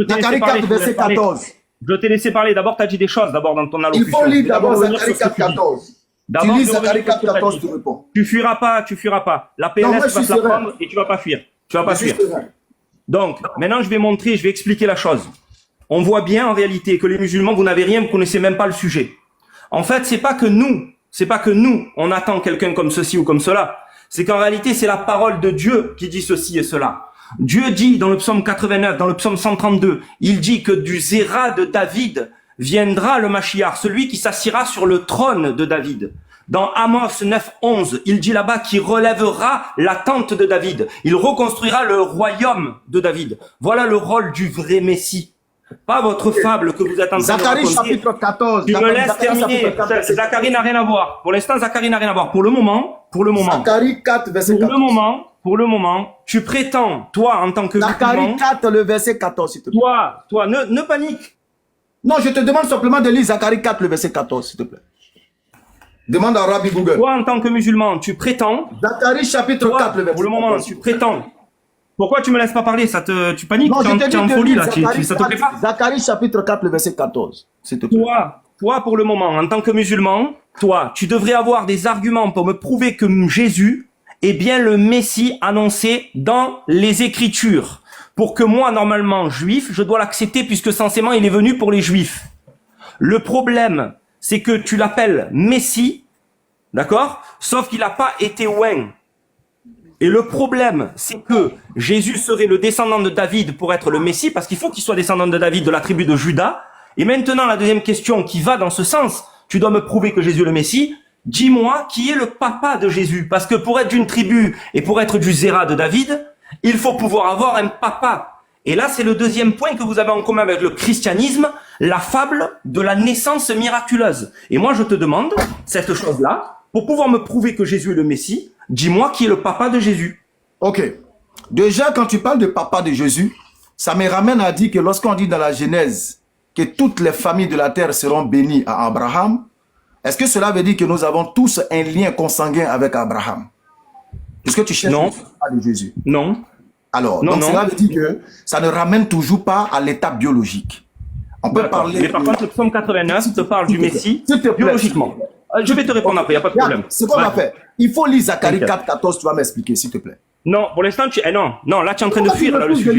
Speaker 2: Zacharie 4, verset 14. Je t'ai laissé parler. D'abord, tu as dit des choses, d'abord, dans ton allocution.
Speaker 1: Il faut lire d'abord Zacharie 4, 14. Tu lis Zacharie 4, 14, tu réponds.
Speaker 2: Tu fuiras pas. La PLS, tu vas te la prendre et tu vas pas fuir. Tu vas pas fuir. Donc, maintenant, je vais expliquer la chose. On voit bien, en réalité, que les musulmans, vous n'avez rien, vous connaissez même pas le sujet. En fait, c'est pas que nous, on attend quelqu'un comme ceci ou comme cela. C'est qu'en réalité, c'est la parole de Dieu qui dit ceci et cela. Dieu dit dans le psaume 89, dans le psaume 132, il dit que du Zéra de David viendra le Mashiach, celui qui s'assiera sur le trône de David. Dans Amos 9, 11, il dit là-bas qu'il relèvera la tente de David. Il reconstruira le royaume de David. Voilà le rôle du vrai Messie. Pas votre fable que vous êtes en train de
Speaker 1: Zacharie
Speaker 2: raconter.
Speaker 1: chapitre 14.
Speaker 2: Tu me laisses terminer. Zacharie n'a rien à voir. Pour l'instant, Zacharie n'a rien à voir. Pour le moment.
Speaker 1: Zacharie 4, verset 14.
Speaker 2: Pour le moment, tu prétends, toi, en tant que
Speaker 1: Zacharie 4, le verset 14, s'il te plaît.
Speaker 2: Toi, ne panique.
Speaker 1: Non, je te demande simplement de lire Zacharie 4, le verset 14, s'il te plaît. Demande à Rabbi Google.
Speaker 2: Toi, en tant que musulman, tu prétends.
Speaker 1: Zacharie chapitre 4, le verset 14.
Speaker 2: Pour le moment, tu prétends. Pourquoi tu me laisses pas parler? Tu paniques?
Speaker 1: Non, je
Speaker 2: tu es en folie, là. Ça te plaît pas?
Speaker 1: Zacharie chapitre 4, le verset 14, s'il te plaît.
Speaker 2: Toi, pour le moment, en tant que musulman, toi, tu devrais avoir des arguments pour me prouver que Jésus est bien le Messie annoncé dans les Écritures. Pour que moi, normalement, juif, je dois l'accepter puisque censément, il est venu pour les juifs. Le problème, c'est que tu l'appelles Messie, d'accord? Sauf qu'il n'a pas été oint. Et le problème, c'est que Jésus serait le descendant de David pour être le Messie, parce qu'il faut qu'il soit descendant de David de la tribu de Juda. Et maintenant, la deuxième question qui va dans ce sens, tu dois me prouver que Jésus est le Messie. Dis-moi qui est le papa de Jésus. Parce que pour être d'une tribu et pour être du Zéra de David, il faut pouvoir avoir un papa. Et là, c'est le deuxième point que vous avez en commun avec le christianisme, la fable de la naissance miraculeuse. Et moi, je te demande cette chose-là, pour pouvoir me prouver que Jésus est le Messie, dis-moi qui est le papa de Jésus.
Speaker 1: Ok. Déjà, quand tu parles de papa de Jésus, ça me ramène à dire que lorsqu'on dit dans la Genèse que toutes les familles de la terre seront bénies à Abraham, est-ce que cela veut dire que nous avons tous un lien consanguin avec Abraham? Est-ce que tu cherches le papa de Jésus?
Speaker 2: Non.
Speaker 1: Alors, donc cela veut dire que ça ne ramène toujours pas à l'état biologique. On peut parler...
Speaker 2: Mais par contre, le psaume 89 te parle du Messie biologiquement. Je vais te répondre après, il n'y a pas de problème.
Speaker 1: C'est quoi on va faire? Il faut lire Zacharie 4, 14, tu vas m'expliquer, s'il te plaît.
Speaker 2: Non, pour l'instant, non, là, tu es en train de fuir là, le sujet.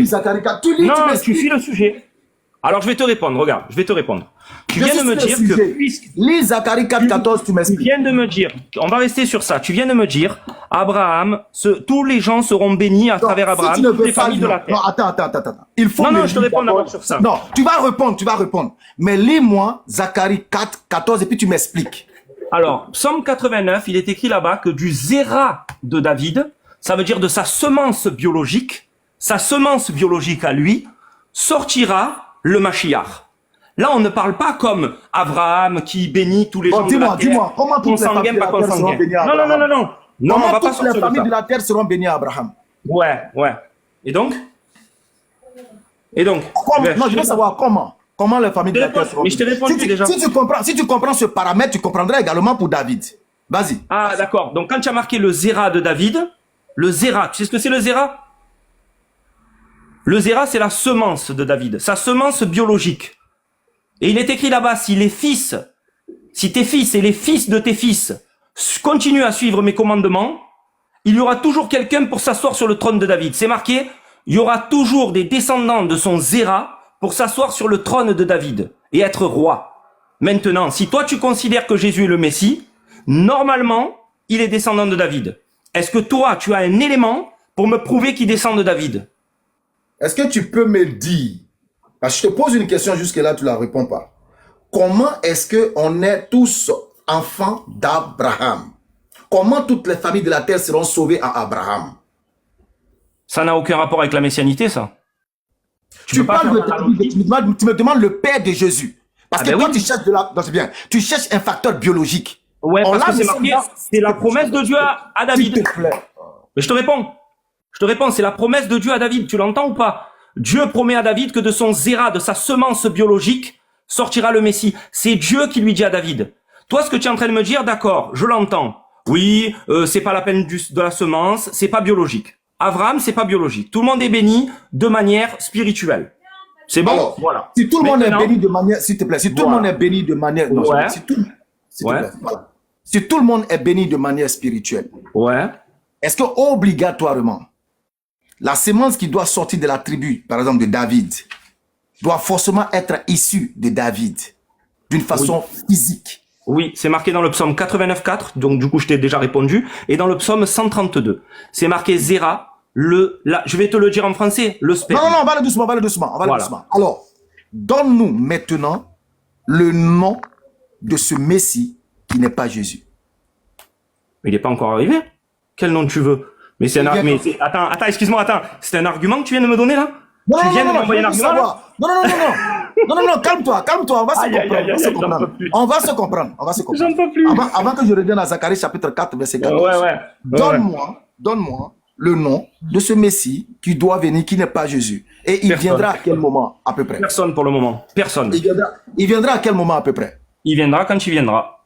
Speaker 2: Non, tu fuis le sujet. Alors, je vais te répondre, regarde, je vais te répondre. Tu viens de me dire que...
Speaker 1: Lis Zacharie 4, 14, tu m'expliques.
Speaker 2: Tu viens de me dire, on va rester sur ça, tu viens de me dire, Abraham, tous les gens seront bénis à travers Abraham, toutes les familles de la terre.
Speaker 1: Non, attends. Il faut
Speaker 2: non, je te réponds d'abord sur ça.
Speaker 1: Non, tu vas répondre. Mais lis-moi Zacharie 4, 14 et puis tu m'expliques.
Speaker 2: Alors, psaume 89, il est écrit là-bas que du Zéra de David, ça veut dire de sa semence biologique à lui, sortira le Mashiach. Là, on ne parle pas comme Abraham qui bénit tous les gens de la terre.
Speaker 1: Dis-moi, comment toutes les familles de la terre seront bénies à Abraham? Non, on va pas toutes les familles de la terre seront bénies à Abraham?
Speaker 2: Ouais. Et donc?
Speaker 1: Non, je veux savoir comment. Comment les familles de la terre seront bénies?
Speaker 2: Mais je t'ai répondu déjà.
Speaker 1: Si tu comprends ce paramètre, tu comprendras également pour David. Vas-y.
Speaker 2: Ah, d'accord. Donc, quand tu as marqué le Zéra de David, le Zéra, tu sais ce que c'est le Zéra? Le Zéra, c'est la semence de David, sa semence biologique. Et il est écrit là-bas, si tes fils et les fils de tes fils continuent à suivre mes commandements, il y aura toujours quelqu'un pour s'asseoir sur le trône de David. C'est marqué, il y aura toujours des descendants de son Zéra pour s'asseoir sur le trône de David et être roi. Maintenant, si toi tu considères que Jésus est le Messie, normalement, il est descendant de David. Est-ce que toi, tu as un élément pour me prouver qu'il descend de David?
Speaker 1: Est-ce que tu peux me dire, parce que je te pose une question jusque-là, tu ne la réponds pas. Comment est-ce qu'on est tous enfants d'Abraham? Comment toutes les familles de la terre seront sauvées en Abraham?
Speaker 2: Ça n'a aucun rapport avec la messianité, ça.
Speaker 1: Tu parles de David, tu me demandes le père de Jésus. Parce que toi, tu cherches non, c'est bien. Tu cherches un facteur biologique.
Speaker 2: Ouais, parce que c'est marqué, c'est la promesse de Dieu à David.
Speaker 1: S'il te plaît.
Speaker 2: Mais je te réponds, c'est la promesse de Dieu à David. Tu l'entends ou pas? Dieu promet à David que de son zéra, de sa semence biologique, sortira le Messie. C'est Dieu qui lui dit à David. Toi, ce que tu es en train de me dire, d'accord, je l'entends. Oui, c'est pas la peine de la semence, c'est pas biologique. Abraham, c'est pas biologique. Tout le monde est béni de manière spirituelle. C'est bon?
Speaker 1: Alors,
Speaker 2: voilà.
Speaker 1: Si tout le monde est béni de manière, s'il te plaît, si tout le monde est béni de manière, non,
Speaker 2: Ouais.
Speaker 1: Si tout le monde est béni de manière spirituelle,
Speaker 2: Ouais.
Speaker 1: est-ce que obligatoirement, la semence qui doit sortir de la tribu, par exemple de David, doit forcément être issue de David, d'une façon physique?
Speaker 2: Oui, c'est marqué dans le psaume 89.4, donc du coup je t'ai déjà répondu, et dans le psaume 132. C'est marqué Zéra, je vais te le dire en français, le sperme.
Speaker 1: Non, on va aller doucement, doucement. Alors, donne-nous maintenant le nom de ce Messie qui n'est pas Jésus.
Speaker 2: Mais il n'est pas encore arrivé. Quel nom tu veux? Mais c'est attends, excuse-moi, c'est un argument que tu viens de me donner là? Tu viens de m'envoyer un argument là?
Speaker 1: Non, calme-toi, on va se comprendre. On va se comprendre.
Speaker 2: J'en peux plus.
Speaker 1: Avant que je revienne à Zacharie chapitre 4, verset 14.
Speaker 2: Ouais.
Speaker 1: Donne-moi le nom de ce Messie qui doit venir, qui n'est pas Jésus. Et il viendra à quel moment à peu près?
Speaker 2: Personne pour le moment. Personne.
Speaker 1: Il viendra à quel moment à peu près?
Speaker 2: Il viendra quand il viendra.